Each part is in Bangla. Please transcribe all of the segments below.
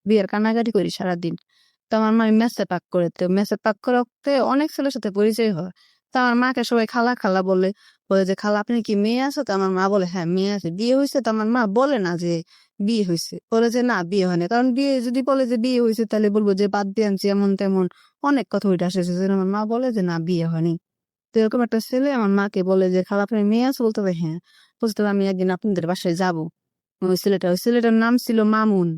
বিয়ের কান্নাকাটি করি সারাদিন। তো আমার মা মেসে পাক করে। তো মেসে পাক করতে অনেক ছেলের সাথে পরিচয় হয়। তো আমার মাকে সবাই খালা, খালা বলে। বলে যে, "খালা আপনার কি মেয়ে আছে?" তো আমার মা বলে, "হ্যাঁ, মেয়ে আছে।" "বিয়ে হইছে?" তো আমার মা বলে না যে বিয়ে হইছে। বলে যে, "না বিয়ে হয় নাই।" কারণ বিয়ে যদি বলে যে বিয়ে হইছে তাহলে বলব যে বাদ দিয়ে আনছি এমন তেমন অনেক কথা উইঠা আসে। সেজন্য আমার মা বলে যে, "না বিয়ে হয়নি।" তো এরকম একটা ছেলে আমার মাকে বলে যে, "খালা আপনার মেয়ে আছে?" বলতে হবে, "হ্যাঁ।" বলছে, "তবে আমি একদিন আপনাদের বাসায় যাবো।" ওই ছেলেটার নাম ছিল মামুন।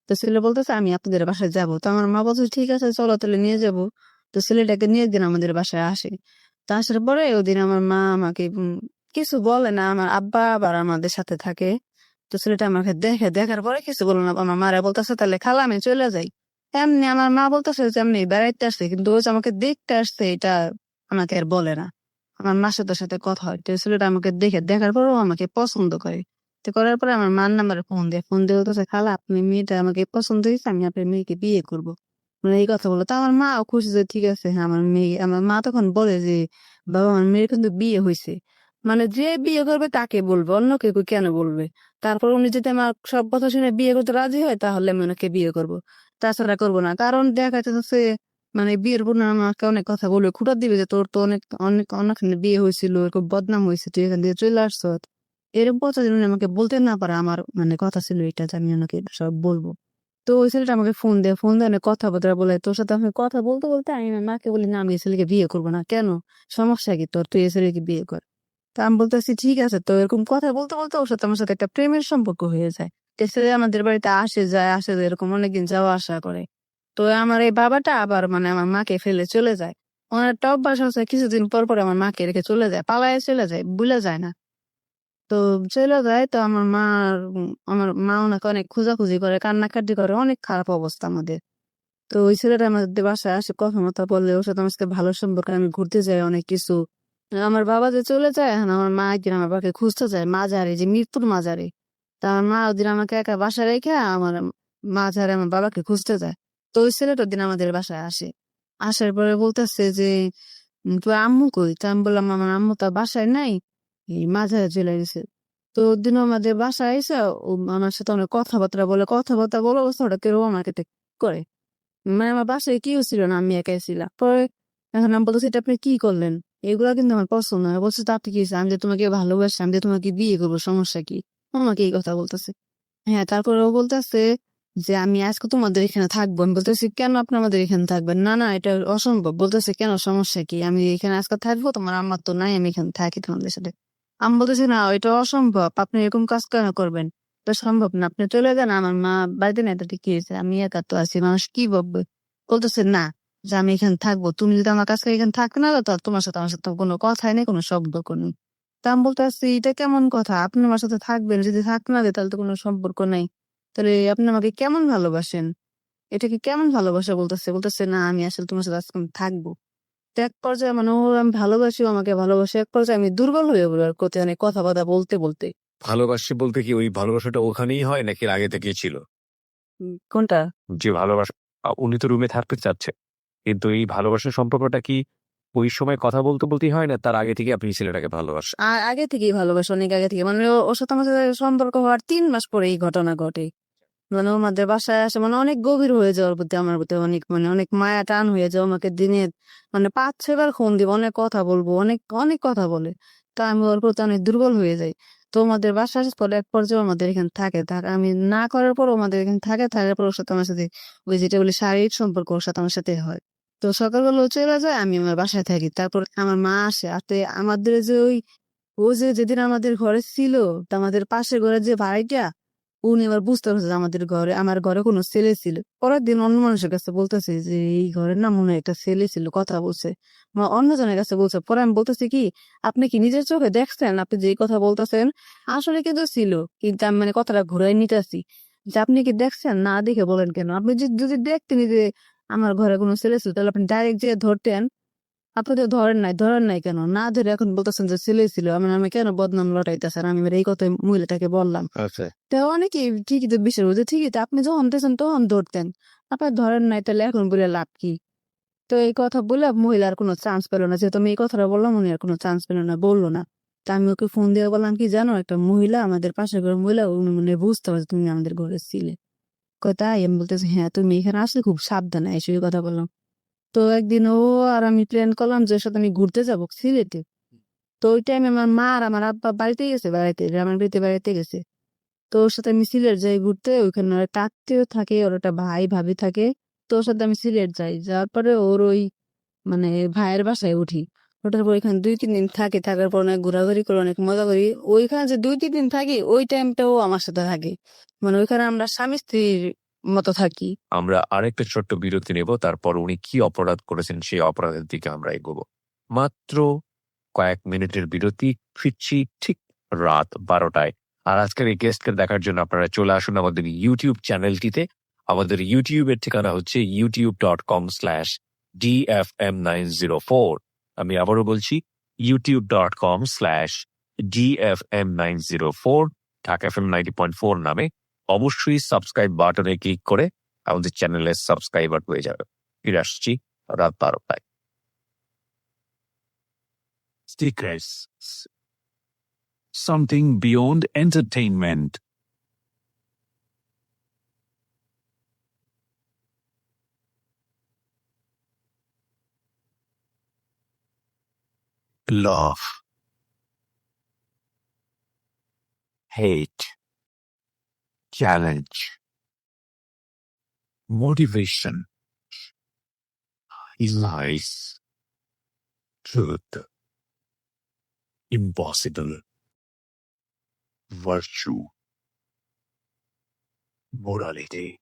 তো ছেলে বলতেছে, "আমি আপনাদের বাসায় যাবো।" তো আমার মা বলছে, "ঠিক আছে চলো তাহলে নিয়ে যাবো।" তো ছেলেটাকে নিয়ে একদিন আমাদের বাসায় আসে। তো আসার পরে ওদিন আমার মা আমাকে কিছু বলে না। আমার আব্বা আবার আমাদের সাথে থাকে। তো ছেলেটা আমাকে দেখে, দেখার পরে কিছু বলল না। আমার মারে বলতেছে, "তাহলে খালা আমি চলে যাই।" এমনি আমার মা বলতেছে যে এমনি বেড়াইতে আসছে, কিন্তু ও যে আমাকে দেখতে আসছে এটা আমাকে আর বলে না। আমার মার সাথে কথা হয়। তো ছেলেটা আমাকে দেখার পরেও আমাকে পছন্দ করে। তো করার পরে আমার মার নাম্বারে ফোন দিয়ে বলতেছে, "খালা আপনি মেয়েটা আমাকে পছন্দ হয়েছে, আমি আপনার মেয়েকে বিয়ে করবো।" মানে এই কথা বললো। তো আমার মাও খুশি যে ঠিক আছে, হ্যাঁ আমার মেয়ে। আমার মা তখন বলে যে, "বাবা আমার মেয়ের কিন্তু বিয়ে হয়েছে।" মানে যে বিয়ে করবে তাকে বলবে, অন্য কেউ কেন বলবে? তারপর উনি যদি আমার সব কথা শুনে বিয়ে করতে রাজি হয় তাহলে আমি ওনাকে বিয়ে করবো। তাছাড়া করবো না। কারণ দেখা যাচ্ছে মানে বিয়ের পর আমাকে অনেক কথা বলবে, খুঁটা দিবে যে তোর তো অনেক অনেক অনেকখানে বিয়ে হয়েছিল, এরকম বদনাম হয়েছে, তুই এখান থেকে চলে আসছ। এরকম কথা যেন উনি আমাকে বলতে না পারে, আমার মানে কথা ছিল এটা যে আমি ওনাকে এটা সব বলবো। তো ওই ছেলেটা আমাকে ফোন দেয় অনেক কথাবার্তা বলে। তোর সাথে আমি কথা বলতে বলতে আমি আমার মাকে বলি, "না আমি এই ছেলেকে বিয়ে করবো না।" "কেন? সমস্যা কি তোর? তুই এই ছেলেকে বিয়ে কর।" তা আমি বলতেছি, "ঠিক আছে।" তো এরকম কথা বলতে বলতে ওর সাথে আমার সাথে একটা প্রেমের সম্পর্ক হয়ে যায়। তো ছেলে আমাদের বাড়িতে আসে যায় এরকম অনেকদিন যাওয়া আসা করে। তো আমার এই বাবাটা আবার মানে আমার মাকে ফেলে চলে যায়। ওনার একটা অভ্যাস আছে, কিছুদিন পর পর আমার মাকে রেখে চলে যায়, পালায়ে চলে যায়, ভুলে যায় না। তো চলে যায়। তো আমার মা ওনাকে অনেক খোঁজাখুঁজি করে, কান্নাকাটি করে, অনেক খারাপ অবস্থা আমাদের। তো ওই ছেলেটা আমাদের বাসায় আসে, কথা-মথা বলে, ওর সাথে আমার সাথে ভালো সম্পর্ক, আমি ঘুরতে যাই অনেক কিছু। আমার বাবা যে চলে যায়, এখন আমার মা একদিন আমার বাবাকে খুঁজতে যায় মাজারে, যে মিরপুর মাজারে। তা আমার মা ওদিন আমাকে একা বাসায় রেখে আমার মাজারে আমার বাবাকে খুঁজতে যায়। তো ওই ছেলেটা ওদিন আমাদের বাসায় আসে। আসার পরে বলতেছে যে, তোর আম্মু কই? তো আমি বললাম, আমার আম্মু তো বাসায় নাই, এই মাজারে চলে গেছে। তো ওদিন আমাদের বাসায় এসে ও আমার সাথে অনেক কথাবার্তা বলে অবস্থা হঠাৎ করে ও আমাকে করে। মানে আমার বাসায় কেউ ছিল না, আমি একাই ছিলাম। পরে এখন আমি বলতেছি, "এটা আপনি কি করলেন?" এগুলা কিন্তু আমার পছন্দ না। বলছে, "তাতে কি হইছে? আমি যে তোমাকে ভালোবাসি, আমি যে তোমাকে বিয়ে করবো, সমস্যা কি?" ও আমাকে এই কথা বলতেছে। হ্যাঁ, তারপরে ও বলতেছে যে, "আমি আজকে তোমাদের এখানে থাকবো।" আমি বলতেছি, "কেন আপনি আমাদের এখানে থাকবেন?" "না, না এটা অসম্ভব।" বলতেছে, "কেন সমস্যা কি? আমি এখানে আজকে থাকবো, তোমার আম্মা তো নাই, আমি এখানে থাকি তোমাদের সাথে।" আমি বলতেছি, "না এটা অসম্ভব। আপনি এরকম কাজ কেন করবেন? এটা সম্ভব না। আপনি চলে যান। আমার মা বাড়িতে নাই, তাতে কি হয়েছে? আমি একা তো আছি। মানুষ কি ভাববে?" বলতেছে, "না, যে আমি এখানে থাকবো। তুমি যদি আমার কাছ থেকে এখানে থাকতে না দাও, তাহলে তোমার সাথে আমার সাথে কোনো কথাই নেই, কোনো সম্পর্ক নেই।" তা আমি বলতেছি, "এটা কেমন কথা? আপনি আমার সাথে থাকবেন, যদি থাকতে না দেয় তাহলে তো কোনো সম্পর্ক নাই। তাহলে আপনি আমাকে কেমন ভালোবাসেন? এটা কি কেমন ভালোবাসা?" বলতেছে, "না আমি আসলে তোমার সাথে আজকে থাকবো।" তো এক পর্যায়ে মানে ও আমি ভালোবাসি, ও আমাকে ভালোবাসে। এক পর্যায়ে আমি দুর্বল হয়ে পড়ি ওর প্রতি অনেক কথা-বার্তা বলতে। ভালোবাসি বলতে কি ওই ভালোবাসাটা ওখানেই হয় নাকি এর আগে থেকেই ছিল? কোনটা? যে ভালোবাসা উনি তো রুমে থাকতে চাচ্ছে। কিন্তু এই ভালোবাসার সম্পর্কটা কি ওই সময় কথা বলতেই হয় না তার আগে থেকে আপনি ছেলেটাকে ভালোবাসেন? আগে থেকেই ভালোবাসি, অনেক আগে থেকে। মানে ওর সাথে আমার সাথে সম্পর্ক হওয়ার ৩ মাস পরে এই ঘটনা ঘটে। মানে ও আমাদের বাসায় আসে, মানে অনেক গভীর হয়ে যায় ওর প্রতি, আমার প্রতি অনেক মানে অনেক মায়া টান হয়ে যায়। আমাকে দিনে মানে ৫-৬ বার ফোন দিব, অনেক কথা বলবো, অনেক কথা বলে। তা আমি ওর প্রতি অনেক দুর্বল হয়ে যাই। তো আমাদের বাসায় আসার পরে এক পর্যায়ে আমাদের এখানে থাকে। আমি না করার পর আমাদের এখানে থাকার পর ওর সাথে আমার সাথে ওই যেটা বলি শারীরিক সম্পর্ক ওর সাথে আমার সাথে হয়। তো সকালবেলা ও চলে যায়, আমি আমার বাসায় থাকি। তারপর আমার মা আসে। আমাদের যে ও যে যেদিন আমাদের ঘরে ছিল, তা আমাদের পাশের ঘরের যে ভাড়াটিয়া, উনি আবার বুঝতে পারছে যে আমার ঘরে কোনো ছেলে ছিল। পরের দিন অন্য মানুষের কাছে বলতেছে যে এই ঘরে না মনে হয় একটা ছেলে ছিল, কথা বলছে। অন্যজনের কাছে বলছে। পরে আমি বলতেছি কি, "আপনি কি নিজের চোখে দেখছেন? আপনি যে কথা বলতেছেন আসলে কিন্তু ছিল।" কিন্তু আমি মানে কথাটা ঘুরাই নিতেছি যে, "আপনি কি দেখছেন? না দেখে বলেন কেন? আপনি যদি দেখতেন যে আমার ঘরে কোনো ছেলে ছিল তাহলে আপনি ডাইরেক্ট যেয়ে ধরতেন। আপনি তো ধরেন নাই কেন? না ধরে এখন বলতেছেন যে ছেলে ছিল। আমার নামে কেন বদনাম রটাইতেছেন?" আমি এবার এই কথাই মহিলাটাকে বললাম। আচ্ছা। তো অনেকেই ঠিকই তো বিশ্বাস করছে, ঠিকই তো আপনি যখন দিয়েছেন তখন ধরতেন। আপনার ধরেন নাই তাহলে এখন বলে লাভ কি? তো এই কথা বলে মহিলা আর কোনো চান্স পেল না। যেহেতু আমি এই কথাটা বললাম, উনি আর কোনো চান্স পেল না, বলল না। তো আমি ওকে ফোন দিয়ে বললাম কি জানো, একটা মহিলা আমাদের পাশের ঘরের মহিলা, উনি মনে হয় বুঝতে পারছে তুমি আমাদের ঘরে ছিলে। কয় তাই? আমি বলতেছি, "হ্যাঁ, তুমি এখানে আসলে খুব সাবধানে আইসো" এই কথা বললাম। তো একদিন ও আর আমি প্ল্যান করলাম যে ওর সাথে আমি ঘুরতে যাবো সিলেটে। তো ওই টাইমে আমার মা আর আমার আব্বা বাড়িতে গেছে গ্রামের বাড়িতে বেড়াইতে গেছে। তো ওর সাথে আমি সিলেট যাই ঘুরতে। ওইখানে ওর একটা আত্মীয় থাকে, ওর একটা ভাই ভাবি থাকে। তো ওর সাথে আমি সিলেট যাই। যাওয়ার পরে ওর ওই মানে ভাইয়ের বাসায় উঠি। ওঠার পর ওইখানে ২-৩ দিন থাকি। থাকার পর অনেক ঘোরাঘুরি করি, অনেক মজা করি। ওইখানে যে ২-৩ দিন থাকি ওই টাইমটাও আমার সাথে থাকে। মানে ওইখানে আমরা স্বামী-স্ত্রীর মতো থাকি। আমরা আরেকটা ছোট্ট বিরতি নেব, তারপর উনি কি অপরাধ করেছেন সেই অপরাধের দিকে আমরা এগোবো। মাত্র কয়েক মিনিটের বিরতি, ফিরছি ঠিক রাত 12টায়। আর আজকের এই গেস্টকে দেখার জন্য আপনারা চলে আসুন আমাদের ইউটিউব চ্যানেলটিতে। আমাদের ইউটিউবের ঠিকানা হচ্ছে youtube.com/dfm904। আমি আবারও বলছি youtube.com/dfm904, ঢাকা এফএম 90.4 নামে। অবশ্যই সাবস্ক্রাইব বাটনে ক্লিক করে আমাদের চ্যানেলের সাবস্ক্রাইবার হয়ে যাবে। ফিরে আসছি রাত 12টায়। Secrets. Something beyond entertainment. Love. Hate. Challenge. Motivation. Lies. Truth. Impossible. Virtue. Morality.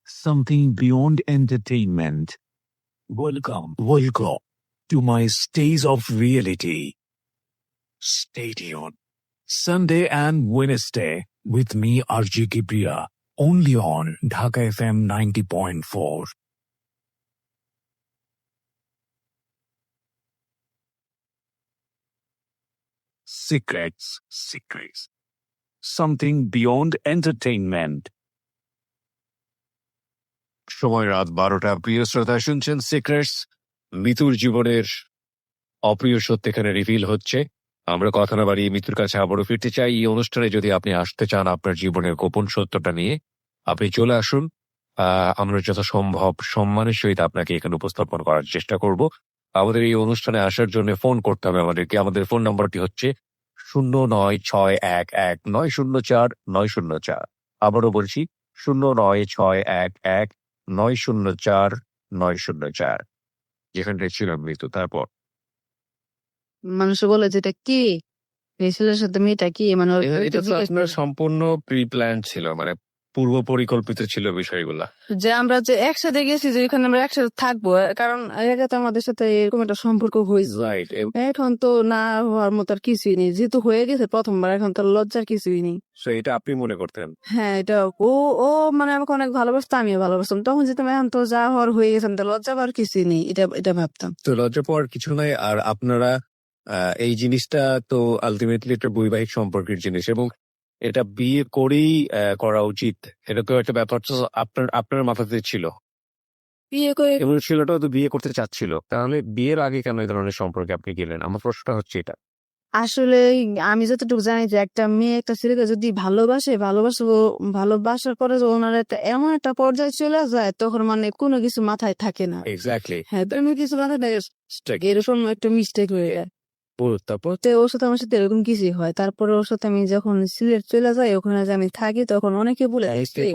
Something beyond entertainment. Welcome to my stage of reality. Stay tuned. Sunday and Wednesday with me, RJ Kipriya, only on Dhaka FM 90.4. Secrets. Something beyond entertainment. সময় রাত 12টা। প্রিয় শ্রোতা, শুনছেন সিক্রেটস। মিতুর জীবনের অপ্রিয় সত্য এখানে রিভিল হচ্ছে। আমরা কথা না বাড়িয়ে মিতুর কাছে আবারও ফিরতে চাই। এই অনুষ্ঠানে যদি আপনি আসতে চান আপনার জীবনের গোপন সত্যটা নিয়ে, আপনি চলে আসুন। আমরা যথাসম্ভব সম্মানের সহিত আপনাকে এখানে উপস্থাপন করার চেষ্টা করব। আমাদের এই অনুষ্ঠানে আসার জন্য ফোন করতে হবে আমাদেরকে। আমাদের ফোন নাম্বারটি হচ্ছে 09611904 আবারও বলছি 09611904 যেখানটায় ছিলাম মৃত্যু। তারপর মানুষ বলে যে, "এটা কি? এই ছেলের সাথে মেয়েটা কি?" মানে ওর এটা তো জিজ্ঞেস আপনার করে। সম্পূর্ণ প্রি প্ল্যান ছিল, মানে পূর্ব পরিকল্পিত ছিল বিষয়গুলা। যে আমরা যে একসাথে গেছি যে ওইখানে আমরা একসাথে থাকবো। কারণ এর আগে তো আমাদের সাথে এরকম একটা সম্পর্ক হয়েছে। রাইট। এখন তো না হওয়ার মতো আর কিছুই নেই। যেহেতু হয়ে গেছে প্রথমবার, এখন তো লজ্জার কিছুই নেই। সো এটা আপনি মনে করতেন। হ্যাঁ, এটা ও ও মানে আমাকে অনেক ভালোবাসতো, আমিও ভালোবাসতাম। তখন যেতাম, এখন তো যা হওয়ার হয়ে গেছে, তো লজ্জা পাওয়ার কিছুই নেই। এটা ভাবতাম। তো লজ্জা পাওয়ার কিছু নাই। আর আপনারা এই জিনিসটা তো আলটিমেটলি একটা বৈবাহিক সম্পর্কের জিনিস, এবং এটা বিয়ে করেই করা উচিত। এটা তো একটা ব্যাপার তো আপনার মাথাতে ছিল, বিয়ে করে এবং ছেলেটাও তো বিয়ে করতে চাচ্ছিল। তাহলে বিয়ের আগে কেন এই ধরনের সম্পর্কে আপনি গেলেন? আমার প্রশ্নটা হচ্ছে এটা। আসলে আমি যতটুকু জানি যে একটা মেয়ে একটা ছেলেকে যদি ভালোবাসার পরে যে ওনার একটা এমন একটা পর্যায়ে চলে যায়, তখন মানে কোনো কিছু মাথায় থাকে না। এক্স্যাক্টলি। হ্যাঁ, তুমি কিছু মাথায় থাকে, এরকম একটা মিস্টেক হয়ে যায়। তারপর তো ওর সাথে আমার সাথে এরকম কিছুই হয়। তারপরে ওর সাথে আমি যখন সিলেট চলে যাই, ওখানে যে আমি থাকি, তখন অনেকে বলে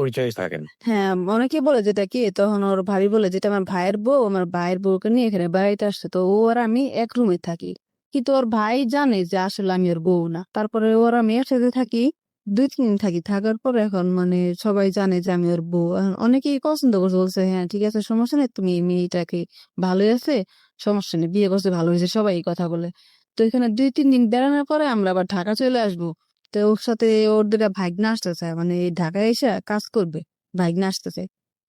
পরিচয় থাকেন। হ্যাঁ, অনেকে বলে যেটা কি, তখন ওর ভাবি বলে যেটা আমার ভাইয়ের বউ, আমার ভাইয়ের বউকে নিয়ে এখানে বেড়াইতে আসছে। তো ও আর আমি এক রুমে থাকি। কিন্তু ওর ভাই জানে যে আসলে আমি ওর বউ না। তারপরে ওর আমি একসাথে থাকি, ২-৩ দিন থাকি। থাকার পর এখন মানে সবাই জানে যে আমি ওর বউ। এখন অনেকেই পছন্দ করছে, বলছে হ্যাঁ ঠিক আছে, সমস্যা নেই, তুমি এই মেয়েটাকে ভালোই আছে, সমস্যা নেই, বিয়ে করছে ভালো হয়েছে, সবাই এই কথা বলে। তো এখানে ২-৩ দিন বেড়ানোর পরে আমরা আবার ঢাকা চলে আসবো। তো ওর সাথে ওর ২ টা ভাগ্না আসতেছে, মানে এই ঢাকায় এসে কাজ করবে। ভাগ্না আসতেছে।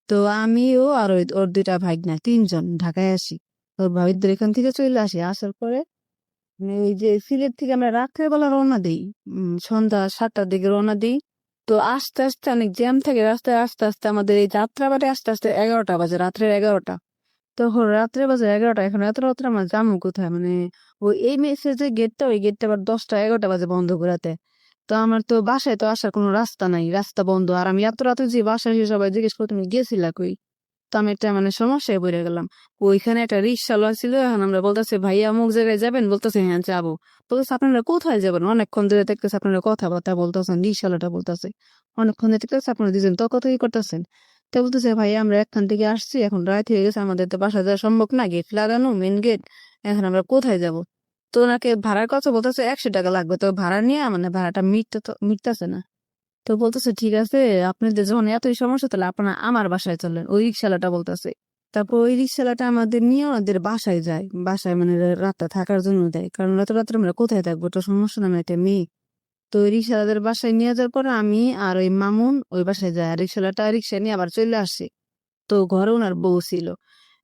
তো আমিও আর ওর ২ টা ভাগ্না, ৩ জন ঢাকায় আসি। ওর ভাবিদের এখান থেকে চলে আসি। আসার পরে এই যে সিলেট থেকে আমরা রাত্রে বেলা রওনা দেই। সন্ধ্যা ৭টার দিকে রওনা দিই। তো আস্তে, আস্তে অনেক জ্যাম থাকে রাস্তায়। আস্তে, আস্তে আমাদের এই যাত্রাবাড়ি আস্তে, আস্তে ১১টা বাজে, রাত্রের ১১টা। তখন রাত্রে বাজে ১১টা। এখন এত রাত্রে আমরা যামু কোথায়? মানে এই মেসের যে গেটটা, ওই গেটটা আবার ১০টা ১১টা বাজে বন্ধ করে দেয়। তো আমার তো বাসায় তো আসার কোনো রাস্তা নাই, রাস্তা বন্ধ। আর আমি এত রাতে যে বাসায় এসে সবাই জিজ্ঞেস করে তুমি গেছিলা কই? তো আমি একটা মানে সমস্যায় পড়ে গেলাম। ওইখানে একটা রিক্সাওয়ালা ছিল, এখন আমরা বলতেছে ভাইয়া অমুক জায়গায় যাবেন, বলতেছে হ্যাঁ যাবো। বলতেছে আপনারা কোথায় যাবেন? অনেকক্ষণ ধরে দেখতেছে আপনারা কথাবার্তা বলতেছেন, রিক্সাওয়ালাটা বলতেছে অনেকক্ষণ ধরে দেখতেছে আপনারা দুজন তর্কাতর্কি করতেছেন। তো বলতেছে ভাইয়া আমরা এখান থেকে আসছি, এখন রাত হয়ে গেছে, আমাদের তো বাসা যাওয়া সম্ভব না, গেট লাগানো মেন গেট, এখন আমরা কোথায় যাব? তো ওনাকে ভাড়ার কথা বলতেছে 100 টাকা লাগবে, তো ভাড়া নিয়ে মানে ভাড়াটা মিটতেছে না। তো বলতেছে ঠিক আছে, আপনাদের যখন এতই সমস্যা তাহলে আপনারা আমার বাসায় চলেন, ওই রিক্সাওয়ালাটা বলতেছে। তারপর ওই রিক্সাওয়ালাটা আমাদের নিয়ে ওদের বাসায় যায়, বাসায় মানে রাতটা থাকার জন্য দেয়, কারণ রাতে রাত্রে আমরা কোথায় থাকবো, তো সমস্যা না, আমি একটা মেয়ে। তো ওই রিক্সাওয়ালাদের বাসায় নিয়ে যাওয়ার পরে আমি আর ওই মামুন ওই বাসায় যাই, আর রিক্সাওয়ালাটা রিক্সা নিয়ে আবার চলে আসছে। তো ঘরে ওনার বউ ছিল।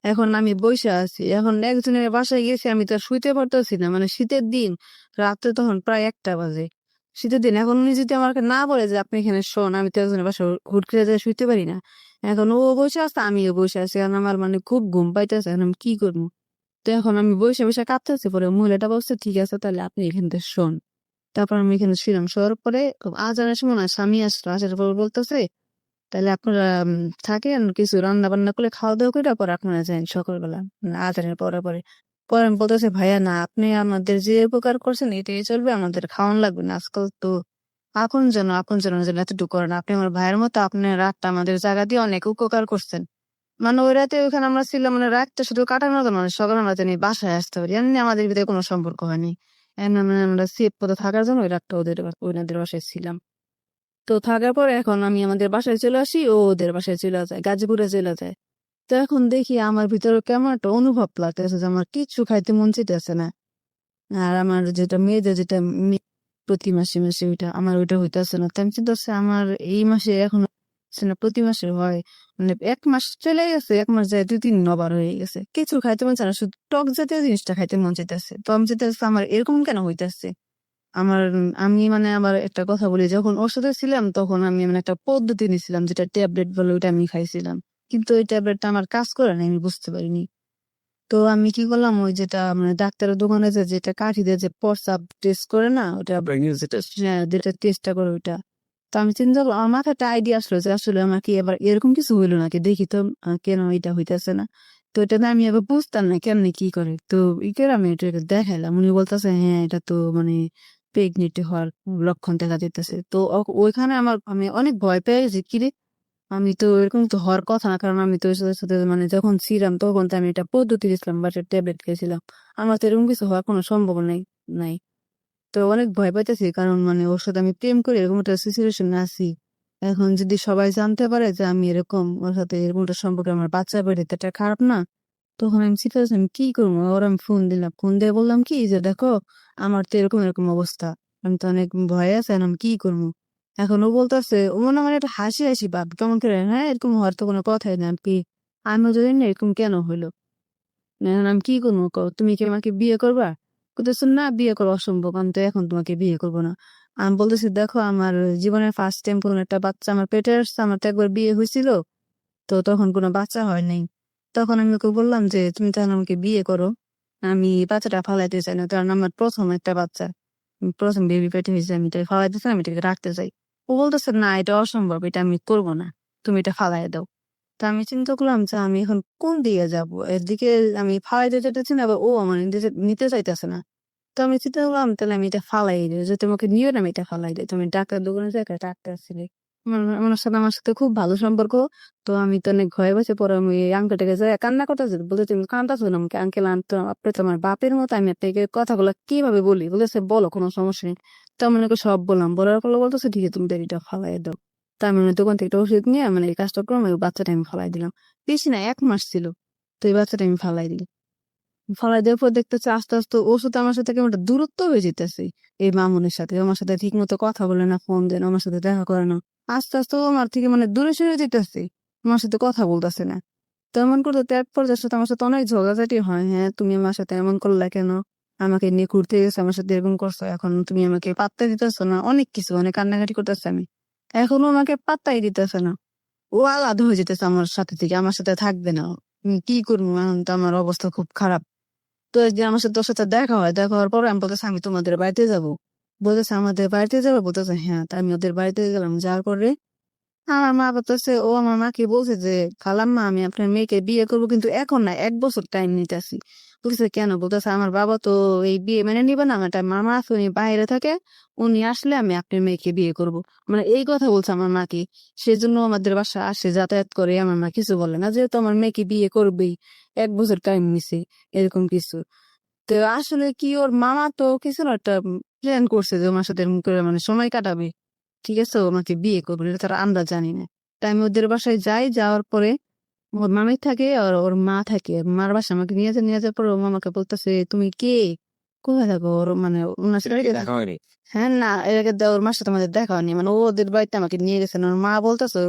এখন আমি বইসা আছি, এখন একজনের বাসায় গেছি, আমি তো আর শুইতে পারতেছি না, মানে শীতের দিন, রাত্রে তখন প্রায় 1টা বাজে, শীতের দিন। এখন উনি যদি আমাকে না বলে যে আপনি এখানে শোন, আমি তো একজনের বাসায় হুট করে যায় শুইতে পারি না। এখন ও বসে আছে, আমিও বসে আছি, এখন আমার মানে খুব ঘুম পাইতেছে, এখন আমি কি করবো? তো এখন আমি বসে বসে কাঁদতেছি, পরে মহিলাটা বলছে ঠিক আছে তাহলে আপনি এখান থেকে শোন। তারপর আমি এখানে শুলাম, শোয়ার পরে আজানের সময় না স্বামী আসলো, আসার পর বলতেছে তাহলে আপনারা থাকেন, কিছু রান্না বান্না করে খাওয়া দাওয়া করে পরে আপনারা যান সকালবেলা, আজানের পরে পরে। পরে আমি বলতেছে ভাইয়া না, আপনি আমাদের যে উপকার করছেন এটাই চলবে, আমাদের খাওয়ান লাগবে না। আজকাল তো আপন জন যেন এতটুকু করেন, আপনি আমার ভাইয়ের মতো, আপনি রাতটা আমাদের জায়গা দিয়ে অনেক উপকার করছেন। মানে ওই রাতে ওইখানে আমরা ছিলাম, মানে রাতটা শুধু কাটানোর জন্য, মানে সকালে আমরা জানি বাসায় আসতে পারি, এমনি আমাদের ভিতরে কোনো সম্পর্ক হয়নি। এমনি মানে আমরা সেফ পথে থাকার জন্য ওই রাতটা ওনাদের বাসায় ছিলাম। তো থাকার পর এখন আমি আমাদের বাসায় চলে আসি, ও ওদের বাসায় চলে যায়, গাজীপুরে চলে যায়। তো এখন দেখি আমার ভিতরে কেমন একটা অনুভব লাগতেছে যে আমার কিচ্ছু খাইতে মন চাইতেছে না। আর আমার যেটা মেয়েদের যেটা প্রতি মাসে মাসে ওইটা আমার ওইটা হইতেছে না। তো আমি চিন্তা করছি আমার এই মাসে এখন হচ্ছে না, প্রতি মাসে হয়, মানে 1 মাস চলে গেছে, 1 মাস যায় 2-3 আবার হয়ে গেছে, কিছু খাইতে মন চায় না, শুধু টক জাতীয় জিনিসটা খাইতে মন চাইতেছে। তো আমি চাইতেছি আমার এরকম কেন হইতেছে। আমি মানে আবার একটা কথা বলি, যখন ওর সাথে ছিলাম তখন আমি মানে একটা পদ্ধতি নিছিলাম, যেটা ট্যাবলেট বলে, ওইটা আমি খাইছিলাম, কিন্তু ওই ট্যাবলেটটা আমার কাজ করে না, আমি বুঝতে পারিনি। তো আমি কি করলাম, ওই যেটা মানে ডাক্তারের দোকানে যেটা কাঠি দিয়ে যে প্রস্রাব টেস্ট করে না, ওটা যেটা টেস্টটা করে ওইটা। তো আমি চিন্তা করলাম, আমার মাথায় একটা আইডিয়া আসলো যে আসলে আমার কি এবার এরকম কিছু হইলো নাকি, দেখি তো কেন এটা হইতেছে না। তো এটা আমি এবার বুঝতাম না কেমনি কি করে। তো ই করে আমি এটা দেখাইলাম, উনি বলতেছে হ্যাঁ এটা তো মানে প্রেগনেন্ট হওয়ার লক্ষণ দেখা যেতেছে। তো ওইখানে আমি অনেক ভয় পেয়ে গেছি, কিরে আমি তো এরকম তো হওয়ার কথা না, কারণ আমি তো ওর সাথে সাথে মানে যখন ছিলাম তখন তো আমি এটা পদ্ধতি দিয়েছিলাম বা ট্যাবলেট খেয়েছিলাম, আমার তো এরকম কিছু হওয়ার কোনো সম্ভাবনা নাই। তো অনেক ভয় পাইতেছি, কারণ মানে ওর সাথে আমি প্রেম করি, এরকম একটা সিচুয়েশনে আছি। এখন যদি সবাই জানতে পারে যে আমি এরকম ওর সাথে এরকম একটা সম্পর্কে, আমার বাচ্চা বেড়ে তো এটা খারাপ না। তখন আমি চিন্তা করছি আমি কি করবো, ওর আমি ফোন দিলাম, ফোন দিয়ে বললাম কি যে দেখো আমার তো এরকম এরকম অবস্থা, আমি তো অনেক ভয়ে আছি, এখন আমি কি করবো। এখন ও বলতেছে, ও মনে মানে একটা হাসি হাসি ভাব কেমন করে, হ্যাঁ এরকম হওয়ার তো কোনো কথাই না, আমিও যদি না এরকম কেন হইলো, এখন আমি কি করবো কও, তুমি কি আমাকে বিয়ে করবা? বলতেছে না, বিয়ে করা অসম্ভব, আমি তো এখন তোমাকে বিয়ে করবো না। আমি বলতেছি দেখো আমার জীবনের ফার্স্ট টাইম কোনো একটা বাচ্চা আমার পেটে আসছে, আমার তো একবার বিয়ে হয়েছিল, তো তখন কোনো বাচ্চা হয় নাই। তখন আমি ওকে বললাম যে তুমি তাহলে আমাকে বিয়ে করো, আমি বাচ্চাটা ফালাইতে চাই না, কারণ আমার প্রথম একটা বাচ্চা, প্রথম বেবি পেটে হয়েছে, আমি এটা ফালাইতে চাই, আমি এটাকে রাখতে চাই। ও বলতেছে না এটা অসম্ভব, এটা আমি করবো না, তুমি এটা ফালাই দাও। তা আমি চিন্তা করলাম যে আমি এখন কোন দিকে যাব, এদিকে আমি ফালাইতে চাইতেছি না, আবার ও আমার নিতে চাইতেছে না। তো আমি চিন্তা করলাম তাহলে আমি এটা ফালাই দিই, যদি তোমাকে নিও না আমি এটা ফালাই দিই, তুমি ডাক্তার দোকানে যাই ডাক্তার ছিলে, আমার সাথে খুব ভালো সম্পর্ক। তো আমি তো অনেক ভয় পাচ্ছি, পরে আমি আঙ্কেলটাকে যাই কান্না করতেছি, বলতে তুমি কান্দাছো না আমাকে, আঙ্কেল আপনি তো আমার বাপের মতো, আমি আপনাকে কথাগুলো কিভাবে বলি, বলেছে বলো কোনো সমস্যা নেই। তো আমি ওনাকে সব বললাম, বলার পর বলতেছে ঠিক আছে তুমি এটা ফালাই দাও। তা আমি ওনার দোকান থেকে একটা ওষুধ নিয়ে মানে এই কাজটা করলাম, ওই বাচ্চাটা আমি ফালাই দিলাম। বেশি না 1 মাস ছিল, তো এই বাচ্চাটা আমি ফালাই দিই। ফালাই দেওয়ার পর দেখতেছে আস্তে আস্তে ওর সাথে আমার সাথে কেমন একটা দূরত্ব হয়ে যেতেছে। এই মামুনের সাথে আমার সাথে ঠিক মতো কথা বলে না, ফোন দেন, আমার সাথে দেখা করে না। আস্তে আস্তে ও আমার থেকে মানে দূরে সরে যেতেছে, আমার সাথে কথা বলতেছে না। তো এমন করতে তো এক পর্যায়ের সাথে আমার সাথে অনেক ঝগড়াঝাটি হয়, হ্যাঁ তুমি আমার সাথে এমন করলে কেন, আমাকে নিয়ে ঘুরতে গেছো, আমার সাথে এরকম করছো, এখন তুমি আমাকে পাত্তা দিতেছো না, অনেক কিছু অনেক কান্নাকাটি করতেছে আমি, এখনো আমাকে পাত্তাই দিতেছে না। ও আলাদা হয়ে যেতেছে আমার সাথে থেকে, আমার সাথে থাকবে না। আমি কি করবো, এখন তো আমার অবস্থা খুব খারাপ। তো একদিন আমার সাথে তোর সাথে দেখা হয়, দেখা হওয়ার পরে আমি বলতেছি আমি তোমাদের বাড়িতে যাবো। বলতেছে আমাদের বাড়িতে যাবে, বলতেছে হ্যাঁ। তা আমি ওদের বাড়িতে গেলাম, যাওয়ার পরে আমার মা বলতেছে, ও আমার মাকে বলছে যে খালাম্মা আমি আপনার মেয়েকে বিয়ে করবো, কিন্তু এখন না, 1 বছর টাইম নিতেছি। বলতেছে কেন? বলতেছে আমার বাবা তো এই বিয়ে মেনে নিবে না, আমার একটা মামা আছে উনি বাইরে থাকে, উনি আসলে আমি আপনার মেয়েকে বিয়ে করব। মানে এই কথা বলছে আমার মাকে। সেজন্য আমাদের বাসা আসে, যাতায়াত করে, আমার মা কিছু বলে না, যেহেতু আমার মেয়েকে বিয়ে করবেই, 1 বছর টাইম নিছে, এরকম কিছু। তো আসলে কি ওর মামা তো কিছু না একটা প্ল্যান করছে যে ওনার সাথে এরকম করে মানে সময় কাটাবে, ঠিক আছে, ও আমাকে বিয়ে করবে, এটা তারা আমরা জানি না। তাই আমি ওদের বাসায় যাই, যাওয়ার পরে ওর মামি থাকে আর ওর মা থাকে, মার বাসা আমাকে নিয়ে যাওয়ার পরে ওর মামাকে বলতেছে তুমি কে, কোথায় থাকো, ওর মানে ওনার সাথে দেখা হয়নি। হ্যাঁ না, এর আগে ওর মার সাথে আমাদের দেখা হয়নি, মানে ও ওদের বাড়িতে আমাকে নিয়ে গেছে। ওর মা বলতেছে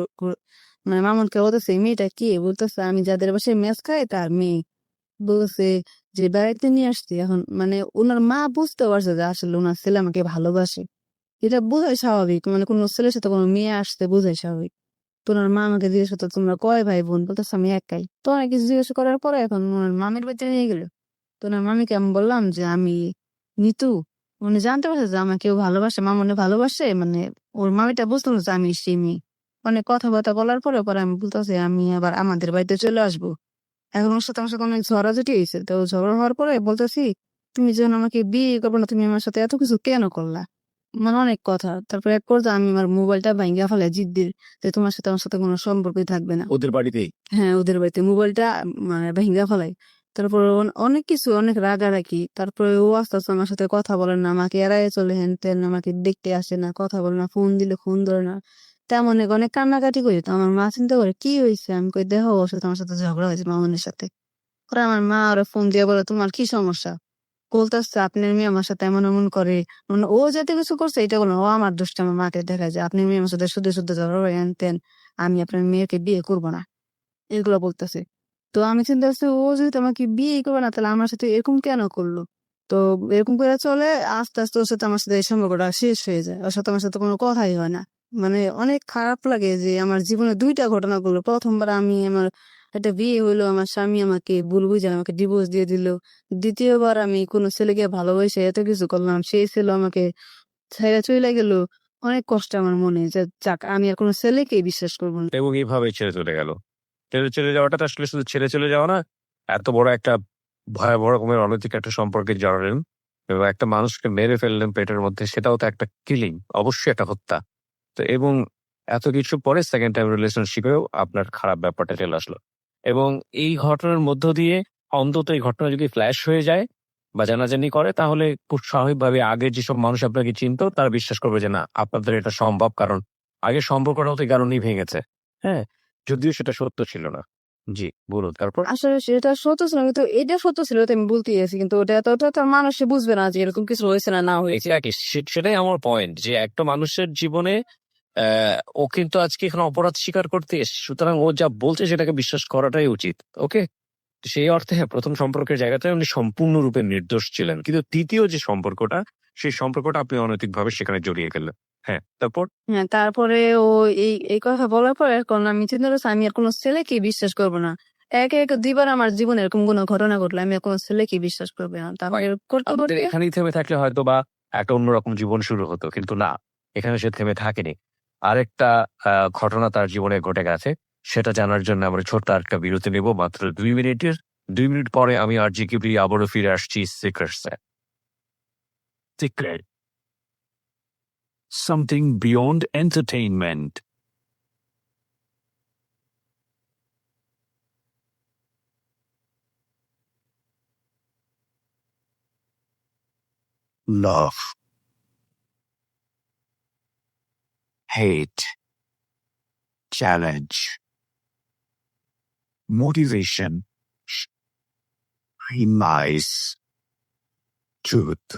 মানে মামুনকে বলতেছে এই মেয়েটা কি, বলতেছে আমি যাদের বাসায় মেস খাই তার মেয়ে। বলছে যে বেড়াইতে নিয়ে আসছি। এখন মানে ওনার মা বুঝতে পারছে যে আসলে ওনার ছেলে আমাকে ভালোবাসে, এটা বোঝাই স্বাভাবিক, মানে কোনো ছেলের সাথে কোনো মেয়ে আসতে বোঝাই স্বাভাবিক। তো ওনার মা আমাকে জিজ্ঞেস করতো তোমরা কয় ভাই বোন, বলতেছে আমি একাই। তো অনেক কিছু জিজ্ঞেস করার পরে এখন ওনার মামির বাড়িতে নিয়ে গেল। তো ওনার মামিকে আমি বললাম যে আমি নিতু। উনি জানতে পারছে যে আমাকে কেউ ভালোবাসে, মামুনে ভালোবাসে, মানে ওর মামিটা বুঝতে পারছে আমি সেই মেয়ে। অনেক কথাবার্তা বলার পরে পরে আমি বলতেছি আমি আবার আমাদের বাড়িতে চলে আসবো। এখন ওর সাথে আমার সাথে অনেক ঝগড়াঝাটি হয়েছে। তো ঝগড়া হওয়ার পরে বলতেছি তুমি যখন আমাকে বিয়ে করবে না, তুমি আমার সাথে এত কিছু কেন করলা, মানে অনেক কথা। তারপরে এক পর্যায়ে আমি আমার মোবাইলটা ভাঙ্গা ফেলে জিদ দিয়ে যে তোমার সাথে আমার সাথে কোনো সম্পর্কই থাকবে না। ওদের বাড়িতেই? হ্যাঁ, ওদের বাড়িতে মোবাইলটা মানে ভেঙ্গা ফেলাই। তারপর অনেক কিছু, অনেক রাগারাগি। তারপরে ও আস্তে আস্তে আমার সাথে কথা বলে না, আমাকে এড়াইয়ে চলে, হেন তেন, আমাকে দেখতে আসে না, কথা বলে না, ফোন দিলে ফোন ধরে না, তেমন অনেক কান্নাকাটি করি। তো আমার মা চিন্তা করে কি হয়েছে, আমি কই দেখো ওর সাথে আমার সাথে ঝগড়া হয়েছে মামুনের সাথে। পরে আমার মা ওরা ফোন দিয়ে বলে তোমার কি সমস্যা, বলতেছে আপনার মেয়ে আমার সাথে এমন এমন করে, মানে ও যাতে কিছু করছে এটা বলো না, ও আমার দোষটা আমার মাকে দেখায় যে আপনার মেয়ে আমার সাথে শুধু শুধু ঝগড়া করে, হেন তেন, আমি আপনার মেয়েকে বিয়ে করবো না, এগুলো বলতেছে। তো আমি চিন্তা করছি ও যদি আমাকে বিয়ে করবে না তাহলে আমার সাথে এরকম কেন করলো। তো এরকম করে চলে, আস্তে আস্তে ওর সাথে আমার সাথে এই সম্পর্কটা শেষ হয়ে যায়, ওর সাথে আমার সাথে কোনো কথাই হয় না। মানে অনেক খারাপ লাগে যে আমার জীবনে 2টা ঘটনা করলো। প্রথমবার আমি আমার একটা বিয়ে হইলো, আমার স্বামী আমাকে ভুল বুঝে আমাকে ডিভোর্স দিয়ে দিল। দ্বিতীয়বার আমি কোনো ছেলেকে ভালোবেসে এত কিছু করলাম, সেই ছেলে আমাকে ছেড়ে চলে গেল। অনেক কষ্ট আমার মনে যে যাক আমি আর কোনো ছেলেকেই বিশ্বাস করবো না। এবং এইভাবে ছেড়ে চলে গেল। ছেড়ে চলে যাওয়াটা তো আসলে শুধু ছেড়ে চলে যাওয়া না, এত বড় একটা ভয়াবহ রকমের অনৈতিক একটা সম্পর্কে জড়ালেন এবং একটা মানুষকে মেরে ফেললেন পেটের মধ্যে, সেটাও তো একটা কিলিং, অবশ্যই একটা হত্যা। তো এবং এত কিছু পরে সেকেন্ড টাইম রিলেশনশিপেও আপনার খারাপ ব্যাপারটা চলে আসলো। এবং এই ঘটনার মধ্য দিয়ে অন্তত এই ঘটনা যদি ফ্ল্যাশ হয়ে যায় বা জানাজানি করে, তাহলে খুব স্বাভাবিকভাবে আগে যেসব মানুষ আপনাকে চিনতো তারা বিশ্বাস করবে যে না আপনাদের এটা সম্ভব, কারণ আগে সম্পর্কটাও তো এই কারণেই ভেঙেছে। হ্যাঁ, যদিও সেটা সত্য ছিল না। জি, বলুন তারপর। আসলে সেটা সত্য ছিল, কিন্তু এটা সত্য ছিল তো আমি বলতে গেছি, কিন্তু ওটা তো তার মানুষ সে বুঝবে না যে এরকম কিছু হয়েছে না না হয়েছে। এক্স্যাক্টলি, সেটাই আমার পয়েন্ট, যে একটা মানুষের জীবনে ও কিন্তু আজকে এখানে অপরাধ স্বীকার করতে এসেছে, সুতরাং ও যা বলছে সেটাকে বিশ্বাস করাটাই উচিত। ওকে, সেই অর্থে হ্যাঁ, প্রথম সম্পর্কের জায়গাতে উনি সম্পূর্ণরূপে নির্দোষ ছিলেন, কিন্তু দ্বিতীয় যে সম্পর্কটা, সেই সম্পর্কটা আপনি অনৈতিকভাবে সেখানে জড়িয়ে গেলেন। হ্যাঁ, তারপর? হ্যাঁ, তারপরে ও এই কথা বলার পরে এখন আমি চিন্তা করছি আমি আর কোনো ছেলেকে বিশ্বাস করবো না। একে একে 2বার আমার জীবনে এরকম কোনো ঘটনা ঘটলো, আমি আর কোনো ছেলেকে বিশ্বাস করবো না। তারপরে করতে আমাদের করতে এখানেই থেমে থাকলে হয়তো বা একটা অন্যরকম জীবন শুরু হতো, কিন্তু না, এখানে সে থেমে থাকেনি। আরেকটা ঘটনা তার জীবনে ঘটে গেছে, সেটা জানার জন্য আমরা ছোট্ট আরেকটা বিরতি নেব, মাত্র 2 মিনিটের। 2 মিনিট পরে আমি আর জি কিবরি আবারও ফিরে আসছি সিক্রেটসে। Secret. Something beyond entertainment. Love. Hate. Challenge. Motivation. Lies. Truth.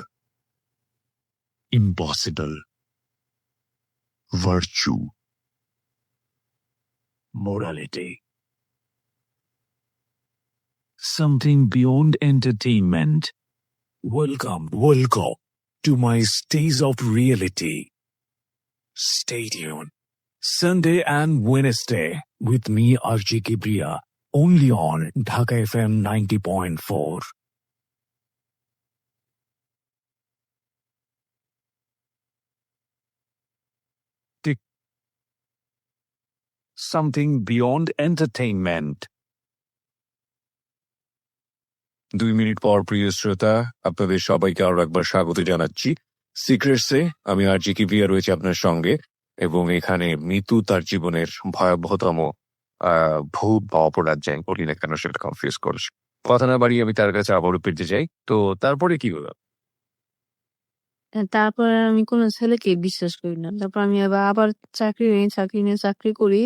Impossible. Virtue. Morality. Something beyond entertainment. Welcome to my stage of reality. Stay tuned. Sunday and Wednesday with me, RJ Kibriya, only on Dhaka FM 90.4. something beyond entertainment. 2 minute পর প্রিয় শ্রোতা, আপনাদের সবাইকে আরো একবার স্বাগত জানাচ্ছি সিক্রেটসে। আমি আর জি কিভিয়া রয়েছে আপনার সঙ্গে, এবং এখানে মিতু তার জীবনের ভয়াবহতম ভূত বা অপরাধ যাই বলি না কেন সেটা কনফিউজ করছে। কথা না বাড়িয়ে আমি তার কাছে আবারও ফিরতে চাই। তো তারপরে কি হলো? তারপরে আমি কোনো ছেলেকে বিশ্বাস করি না। তারপর আমি আবার চাকরি করি।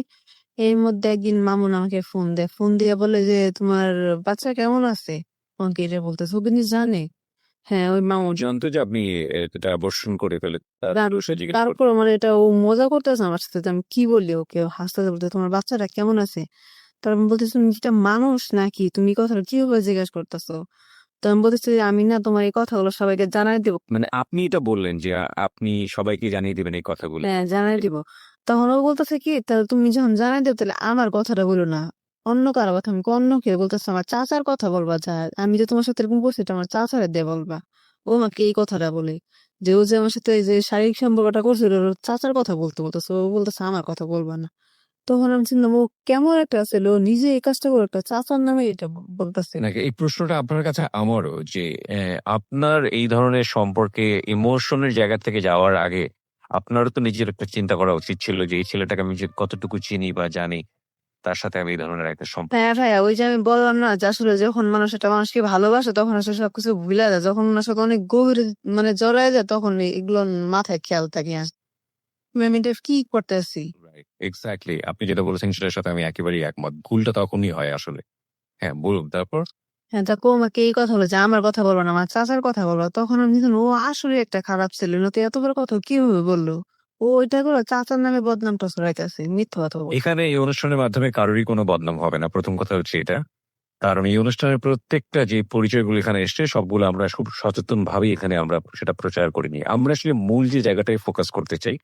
এর মধ্যে একদিন মামুন আমাকে ফোন দেয়। ফোন দিয়ে বলে যে, "তোমার বাচ্চা কেমন আছে?" আমাকে এটা বলতেছে। ও কিন্তু জানে। হ্যাঁ, ওই মামুন। জানতো যে আপনি এটা অ্যাবর্শন করে ফেলে সে জিজ্ঞেস করলো, তারপর মানে এটা ও মজা করতেছে আমার সাথে। তো আমি কি বলি ওকে? ও হাসতেছে, বলতেছে, "তোমার বাচ্চাটা কেমন আছে?" তো আমি বলতেছি, "তুমি কি একটা মানুষ নাকি? তুমি এই কথাটা কিভাবে জিজ্ঞেস করতেছো?" তো আমি বলতেছি, "আমি না তোমার এই কথাগুলো সবাইকে জানাই দিব।" মানে আপনি এটা বললেন যে আপনি সবাইকে জানিয়ে দিবেন এই কথাগুলো। হ্যাঁ, জানাই দিব। তখন ও বলতেছে কি, "তাহলে তুমি যখন জানাই দিও তাহলে আমার কথাটা বলো না। অন্য কারো কথা।" আমি অন্য কে? বলতেছে, "আমার চাচার কথা বলবা যা। আমি যে তোমার সাথে এরকম করছি এটা আমার চাচারে দিয়ে বলবা।" ও আমাকে এই কথাটা বলে। যে ও যে আমার সাথে এই যে শারীরিক সম্পর্কটা করছিল ওর চাচার কথা বলতেছে। ও বলতেছে আমার কথা বলবা না। তখন আমি চিন্তাম ও কেমন একটা ছেলে, ও নিজে এই কাজটা করে একটা চাচার নামে এটা বলতেছে। নাকি এই প্রশ্নটা আপনার কাছে আমারও যে আপনার এই ধরনের সম্পর্কে ইমোশনের জায়গা থেকে যাওয়ার আগে আপনারও তো নিজের একটা চিন্তা করা উচিত ছিল যে এই ছেলেটাকে আমি যে কতটুকু চিনি বা জানি, তার সাথে আমি এই ধরনের একটা সম্পর্ক। হ্যাঁ ভাইয়া, ওই যে আমি বললাম না যে আসলে যখন মানুষ একটা মানুষকে ভালোবাসে তখন আসলে সবকিছু ভুলে যায়। যখন ওনার সাথে অনেক গভীরে মানে জড়ায় যায় তখন এগুলো মাথায় খেয়াল থাকে না। আমি এটা কি করতেছি? এক্স্যাক্টলি আপনি যেটা বলেছেন সেটার সাথে আমি একেবারেই একমত। ভুলটা তখনই হয় আসলে। হ্যাঁ, বলুন তারপর। হ্যাঁ, তা ও আমাকে এই কথা বলে যে আমার কথা বলবো না, আমার চাচার কথা বলবো। তখন আমি দেখলাম ও আসলে একটা খারাপ ছেলে। নয়তো এত বড় কথা ও কিভাবে বললো? ও ওইটা করে চাচার নামে বদনামটা ছড়াইতেছে, মিথ্যা কথা বলছে। এখানে এই অনুষ্ঠানের মাধ্যমে কারোরই কোনো বদনাম হবে না, প্রথম কথা হচ্ছে এটা। কারণ এই অনুষ্ঠানের প্রত্যেকটা যে পরিচয়গুলো এখানে এসছে সবগুলো আমরা খুব সচেতন ভাবে এখানে আমরা সেটা প্রচার করিনি। আমরা আসলে মূল যে জায়গাটায় ফোকাস করতে চাই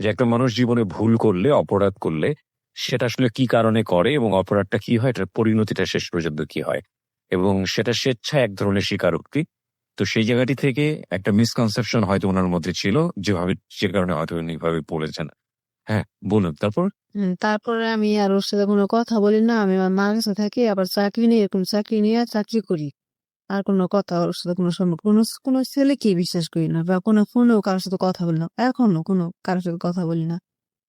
যে একটা মানুষ জীবনে ভুল করলে, অপরাধ করলে সেটা আসলে কি কারণে করে এবং অপরাধটা কি হয়, এটার পরিণতিটা শেষ পর্যন্ত কি হয়, এবং সেটা স্বেচ্ছায় এক ধরনের স্বীকারোক্তি। তো সেই জায়গাটি থেকে একটা মিসকনসেপশন হয়তো ওনার মধ্যে ছিল, যে কারণে হয়তো উনি এইভাবে বলেছেন। হ্যাঁ, বলুন তারপর। তারপরে আমি আর ওর সাথে কোনো কথা বলি না। আমি আমার মার কাছে থাকি, আবার চাকরি নিয়ে এরকম চাকরি নিয়ে চাকরি করি। আর কোনো কথা ওর সাথে কোনো সম্পর্ক কোনো ছেলেকেই বিশ্বাস করি না, বা কোনো ফোনেও কারোর সাথে কথা বলি না। এখনো কোনো কারোর সাথে কথা বলি না।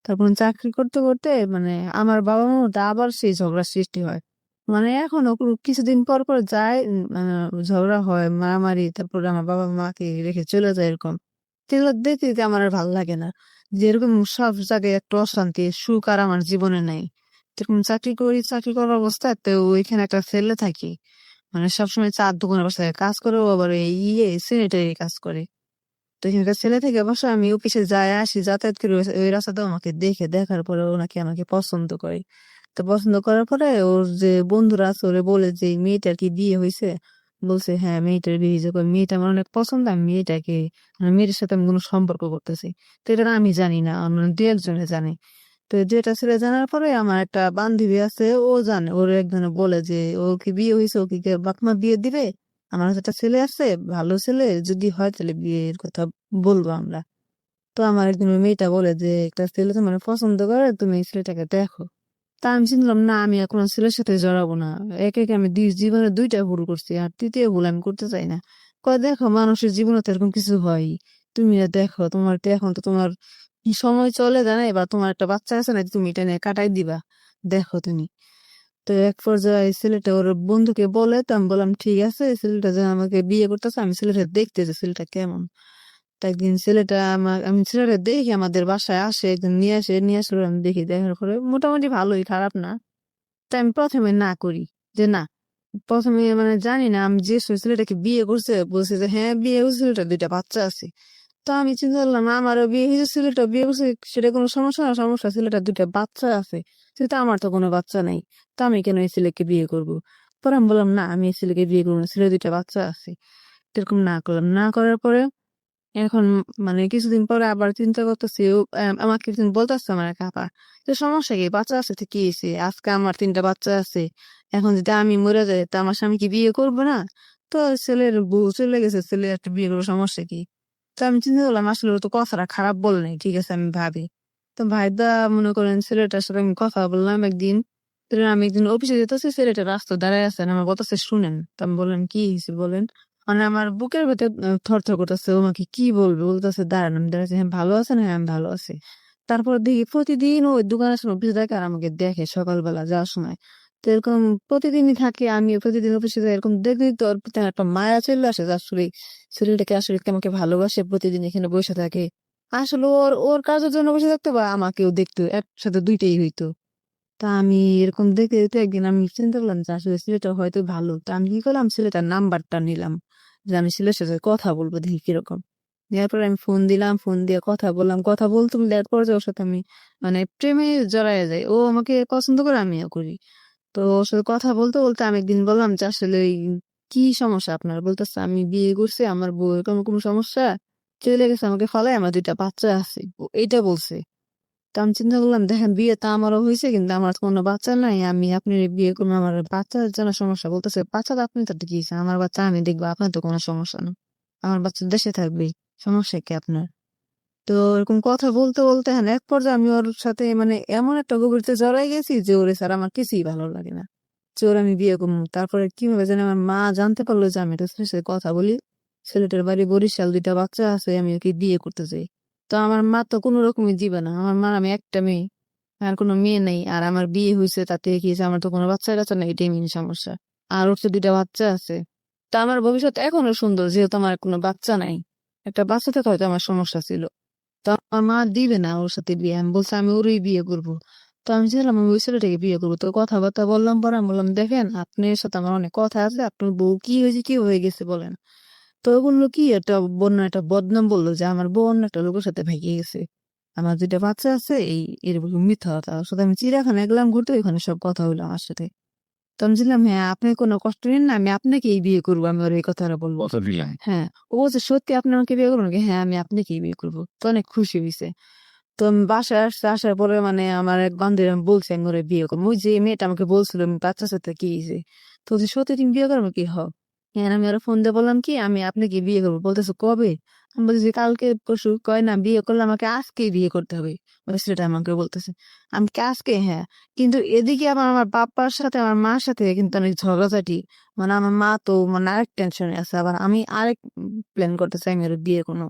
তারপর চাকরি করতে করতে মানে আমার বাবা মার মধ্যে আবার সেই ঝগড়ার সৃষ্টি হয়। মানে এখনো কিছুদিন পর পর যায়, ঝগড়া হয়, মারামারি, তারপরে আমার বাবা মাকে রেখে চলে যায় এরকম। সেগুলো দেখতে দেখতে আমার আর ভালো লাগে না। যে এরকম সব জায়গায় একটা অশান্তি, সুখ আর আমার জীবনে নাই। যেরকম চাকরি করি, চাকরি করার অবস্থায় তো ওইখানে একটা ছেলে থাকি, মানে সবসময় চার দোকানের বাসায় কাজ করে, ও আবার এই স্যানিটারি কাজ করে। তো এখানকার ছেলে থেকে অবশ্য আমি অফিসে যাই আসি, যাতায়াত করি, ওই রাস্তাতেও আমাকে দেখার পরে ও নাকি আমাকে পছন্দ করে। তো পছন্দ করার পরে ওর যে বন্ধুরা আছে ওরে বলে যে এই মেয়েটার কি বিয়ে হয়েছে? বলছে হ্যাঁ মেয়েটার বিয়ে হয়েছে। কয়, মেয়েটা আমার অনেক পছন্দ, আমি মেয়েটাকে মানে মেয়েটার সাথে আমি কোনো সম্পর্ক করতেছি। তো এটা আমি জানি না, অন্য দু একজনে জানে। তো এই দুইটা ছেলে জানার পরে আমার একটা বান্ধবী আছে, ও জানে, ওর একজনে বলে যে ও কি বিয়ে হয়েছে, ও কি বাপ মা বিয়ে দিবে, আমার হাতে একটা ছেলে আছে, ভালো ছেলে, যদি হয় তাহলে বিয়ের কথা বলবো আমরা। তো আমার একদিন ওই মেয়েটা বলে যে একটা ছেলে তোমার পছন্দ করে, তুমি এই ছেলেটাকে দেখো। তা আমি চিনলাম না, আমি এখন ছেলের সাথে জড়াবো না। একে একে আমি জীবনে দুইটা ভুল করছি, আর তৃতীয় ভুল আমি করতে চাই না। কয়, দেখো মানুষের জীবনে তো এরকম কিছু হয়, তুমি দেখো তোমার তো এখন তো তোমার কি সময় চলে জানাই, বা তোমার একটা বাচ্চা আছে না, তুমি এটা নিয়ে কাটাই দিবা, দেখো তুমি। তো এক পর্যায়ে ছেলেটা ওর বন্ধুকে বলে, তো আমি বললাম ঠিক আছে, ছেলেটা যে আমাকে বিয়ে করতেছে আমি ছেলেটা দেখতে যে ছেলেটা কেমন। তো একদিন ছেলেটা আমি ছেলেটা দেখি আমাদের বাসায় আসে, একদিন নিয়ে আসলো, আমি দেখি, দেখার পরে মোটামুটি ভালোই, খারাপ না। তাই আমি প্রথমে না করি, যে না, প্রথমে মানে জানি না, আমি যে ছেলেটাকে বিয়ে করছে বলছে যে হ্যাঁ বিয়ে করছে, ছেলেটা দুইটা বাচ্চা আছে। তো আমি চিন্তা করলাম আমারও বিয়ে হয়েছে, ছেলেটা বিয়ে করছে, সেটা কোনো সমস্যা না, সমস্যা ছেলেটা দুইটা বাচ্চা আছে, সেটা আমার তো কোনো বাচ্চা নাই, তো আমি কেন এই ছেলেকে বিয়ে করব? পরে আমি বললাম না, আমি এই ছেলেকে বিয়ে করবো না, ছেলে দুইটা বাচ্চা আছে। এরকম না করলাম, না করার পরে এখন মানে কিছুদিন পরে আবার চিন্তা করতেছি, আমাকে একদিন বলতেছে আমার এক আপা, যে সমস্যা কি, বাচ্চা আছে তো কি হয়েছে, আজকে আমার 3টা বাচ্চা আছে, এখন যদি আমি মরে যাই তা আমার স্বামী কি বিয়ে করবে না? তো ছেলের বউ চলে গেছে, ছেলে একটা বিয়ে করবো, সমস্যা কি? তো আমি চিন্তা করলাম আসলে ও তো কথাটা খারাপ বলে নাই, ঠিক আছে আমি ভাবি। তো ভাইদা মনে করেন ছেলেটার সাথে আমি কথা বললাম একদিন। তো আমি একদিন অফিসে যেতেছি, ছেলেটা রাস্তায় দাঁড়ায় আছে, আমার বলতেছে শুনেন। তো আমি বললাম কি হয়েছে বলেন। মানে আমার বুকের ভেতর থরথর করতেছে, ও আমাকে কি বলবে, বলতেছে দাঁড়ান। আমি দাঁড়াচ্ছি, হ্যাঁ ভালো আছেন, হ্যাঁ আমি ভালো আছি। তারপর দেখি প্রতিদিন ওই দোকানের সামনে অফিসে থাকে আর আমাকে দেখে সকালবেলা যাওয়ার সময়। তো এরকম প্রতিদিনই থাকে, আমি প্রতিদিন অফিসে যাই, এরকম দেখলেই তো ওর প্রতি একটা মায়া চলে আসে যে আসলে ছেলেটাকে আসলে আমাকে ভালোবাসে, প্রতিদিন এখানে বসে থাকে। আসলে ওর ওর কাজের জন্য বসে থাকতো বা আমাকেও দেখতো, একসাথে দুইটাই হইতো। তা আমি এরকম দেখতে দেখতে একদিন আমি চিন্তা করলাম যে আসলে ছেলেটা হয়তো ভালো। তা আমি কি করলাম, ছেলেটার নাম্বারটা নিলাম যে আমি ছেলের সাথে কথা বলবো, দেখি কিরকম। দেওয়ার পরে আমি ফোন দিলাম, ফোন দিয়ে কথা বললাম, কথা বলতে বলতে দেওয়ার পর যে ওর সাথে আমি মানে প্রেমে জড়ায় যাই। ও আমাকে পছন্দ করে, আমিও করি। তো ওর সাথে কথা বলতে বলতে আমি একদিন বললাম যে আসলে কি সমস্যা আপনার। বলতেছে আমি বিয়ে করছি, আমার বউ এরকম কোনো সমস্যা, চলে গেছে আমাকে ফালায়, আমার 2টা বাচ্চা আছে, ও এইটা বলছে। তো আমি চিন্তা করলাম দেখেন বিয়ে তো আমারও হয়েছে কিন্তু আমার তো কোনো বাচ্চা নাই, আমি আপনি বিয়ে করবো, আমার বাচ্চার জন্য সমস্যা। বলতেছে বাচ্চা তো আপনি, তাতে কি হয়েছে, আমার বাচ্চা আমি দেখবো, আপনার তো কোনো সমস্যা না, আমার বাচ্চা দেশে থাকবে, সমস্যা কি আপনার। তো এরকম কথা বলতে বলতে হ্যাঁ এক পর্যায়ে আমি ওর সাথে মানে এমন একটা গভীরতে জড়াই গেছি যে ওরে স্যার আমার কিছুই ভালো লাগে না, যে ওর আমি বিয়ে করবো। তারপরে কিভাবে জানি আমার মা জানতে পারলো যে আমি একটা ছেলের সাথে কথা বলি, ছেলেটার বাড়ি বরিশাল, 2টা বাচ্চা আছে, আমি ওকে বিয়ে করতে চাই। তো আমার মা তো কোনো রকমই দিবে না, আমার মা আমি একটা মেয়ে, আর কোনো মেয়ে নেই, আর আমার বিয়ে হয়েছে তাতে কি হয়েছে, আমার তো কোনো বাচ্চা কাচ্চা নেই, এটাই মেন সমস্যা। আর ওর তো 2টা বাচ্চা আছে। তা আমার ভবিষ্যৎ এখনো সুন্দর, যেহেতু আমার কোনো বাচ্চা নাই। একটা বাচ্চা থেকে হয়তো আমার সমস্যা ছিল। তো আমার মা দিবে না ওর সাথে বিয়ে, আমি বলছি আমি ওরই বিয়ে করবো। তো আমি চাইলাম আমি ওই ছেলেটাকে বিয়ে করবো। তো কথাবার্তা বললাম, পরে আমি বললাম দেখেন আপনার সাথে আমার অনেক কথা আছে, আপনার বউ কি হয়েছে, কি হয়ে গেছে বলেন। তো ও বললো কি, একটা বন্য একটা বদনাম বললো যে আমার বোন অন্য একটা লোকের সাথে ভেগে গেছে, আমার 2টা বাচ্চা আছে, এই এরকম মিথ্যা কথা। ওর সাথে আমি চিড়িয়াখানা গেলাম ঘুরতে, ওইখানে সব কথা হইলো আমার সাথে। তো আমি বললাম হ্যাঁ আপনি কোনো কষ্ট নিন না, আমি আপনাকেই বিয়ে করবো, আমি ওর এই কথাটা বলবো। কথা দিলাম। হ্যাঁ, ও বলছে সত্যি আপনি আমাকে বিয়ে করবেন নাকি? হ্যাঁ আমি আপনাকেই বিয়ে করবো। তো অনেক খুশি হয়েছে। তো আমি বাসায় আসছে, আসার পরে মানে আমার এক বান্ধবী আমি বলছি আমি ওরে বিয়ে করবো। ওই যে মেয়েটা আমাকে বলছিল আমি বাচ্চার সাথে কি হয়েছে, তো বলছে, সত্যি তুমি বিয়ে করবো কি? হ্যাঁ আমি ওরা ফোন দিয়ে বললাম কি আমি আপনাকে বিয়ে করবো। বলতেছে কবে? আমি বলছি যে কালকে পরশু। কয় না বিয়ে করলে আমাকে আজকেই বিয়ে করতে হবে, ওই সেটা আমাকে বলতেছে। আমি কি আজকে? হ্যাঁ। কিন্তু এদিকে আবার আমার বাপ্পার সাথে আমার মার সাথে কিন্তু অনেক ঝগড়াঝাটি। মানে আমার মা তো মানে আরেক টেনশনে আছে, আবার আমি আরেক প্ল্যান করতেছি আমি ওর বিয়ে কোনো।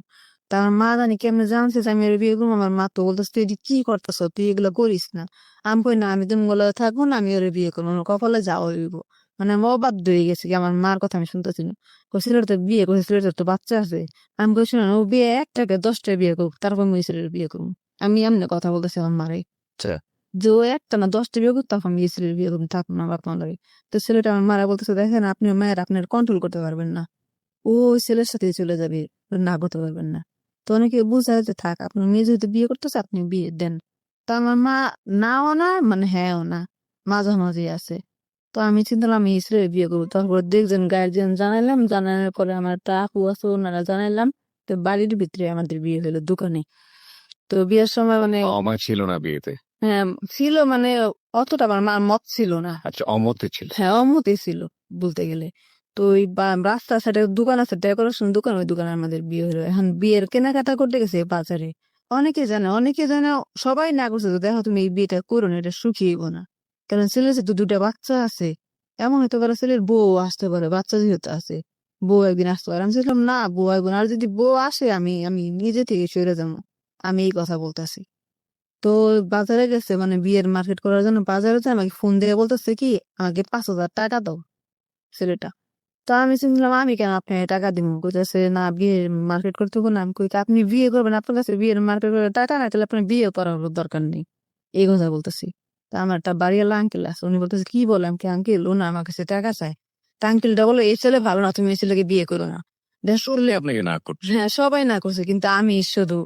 তা আমার মা জানি কেমনে জানছে যে আমি ওর বিয়ে করবো, আমার মা তো বলতেছে তুই এটি কি করতেছ, তুই এগুলো করিস না। আমি কই না, আমি তুমি বলে থাকবো না, আমি ওর বিয়ে করবো, আমার কপালে যাওয়া হইব। মানে আমি অবাধ্য হয়ে গেছি কি, আমার মার কথা আমি শুনতেছি না। ছেলের তো বিয়ে করছে, ছেলেটার তো বাচ্চা আছে। আমি কই শুনেন, ও বিয়ে একটাকে 10টা বিয়ে করুক, তারপর আমি ওই ছেলের বিয়ে করবো। আমি এমনি কথা বলতেছি আমার মারে, আচ্ছা, যে ও একটা না 10টা বিয়ে করুক, তারপর আমি এই ছেলের বিয়ে করবো, থাকুন না বাপ মা লাগে। তো ছেলেটা আমার মারা বলতেছে দেখেন আপনি মায়ের আপনার কন্ট্রোল করতে পারবেন না, ও ওই ছেলের সাথে চলে যাবে, না করতে পারবেন না। তো অনেকে বুঝায় যে থাক, আপনার মেয়ে যেহেতু বিয়ে করতেছে আপনি বিয়ে দেন। তো আমার মা নাও না মানে হ্যাঁও না, মাঝামাঝি আছে। তো আমি চিন্তা করলাম আমি ছেলের বিয়ে করবো। তারপর 2জন গার্জিয়ান জানাইলাম, জানানোর পরে আমার একটা আপু আছে ওনারা জানাইলাম। তো বাড়ির ভিতরে আমাদের বিয়ে হলো দোকানে। তো বিয়ের সময় মানে আমার ছিল না বিয়েতে। হ্যাঁ ছিল, মানে অতটা আমার মার মত ছিল না। আচ্ছা, অমতে ছিল। হ্যাঁ অমতে ছিল বলতে গেলে। তো ওই রাস্তার সাইডে দোকান আছে, ডেকোরেশন দোকান, ওই দোকানে আমাদের বিয়ে হলো। এখন বিয়ের কেনাকাটা করতে গেছে বাজারে, অনেকে জানে, সবাই না করছে যে দেখো তুমি এই বিয়েটা করো না, এটা সুখী হইব না। কারণ ছেলের যে 2টা বাচ্চা আছে, এমন হতে পারে ছেলের বউ আসতে পারে, বাচ্চা যেহেতু আছে বউ একদিন আসতে পারে। আমি বললাম না বউ আসবো না, আর যদি বউ আসে আমি আমি নিজে থেকে সরে যাবো, আমি এই কথা বলতেছি। তো বাজারে গেছে মানে বিয়ের মার্কেট করার জন্য বাজারে যায়, আমাকে ফোন দিয়ে বলতেছে কি আমাকে 5,000 টাকা দাও ছেলেটা। তো আমি শুনলাম আমি কেন আপনাকে টাকা দিব, কইতেছে না বিয়ের মার্কেট করতে হবে না। আমি কই আপনি বিয়ে করবেন, আপনার কাছে বিয়ের মার্কেট করে টাকা নাই, তাহলে আপনার বিয়ে করার দরকার নেই, এই কথা বলতেছি। তা আমার একটা বাড়িওয়ালা আঙ্কেল আছে, উনি বলতেছে কি বলে, আমি কি আঙ্কেল ও না আমার কাছে টাকা চায়। তা আঙ্কেলটা বলো এই ছেলে ভালো না, তুমি এই ছেলেকে বিয়ে করো না। দেখ, শুনলে আপনাকে না করছে। হ্যাঁ সবাই না করছে কিন্তু আমি শুধু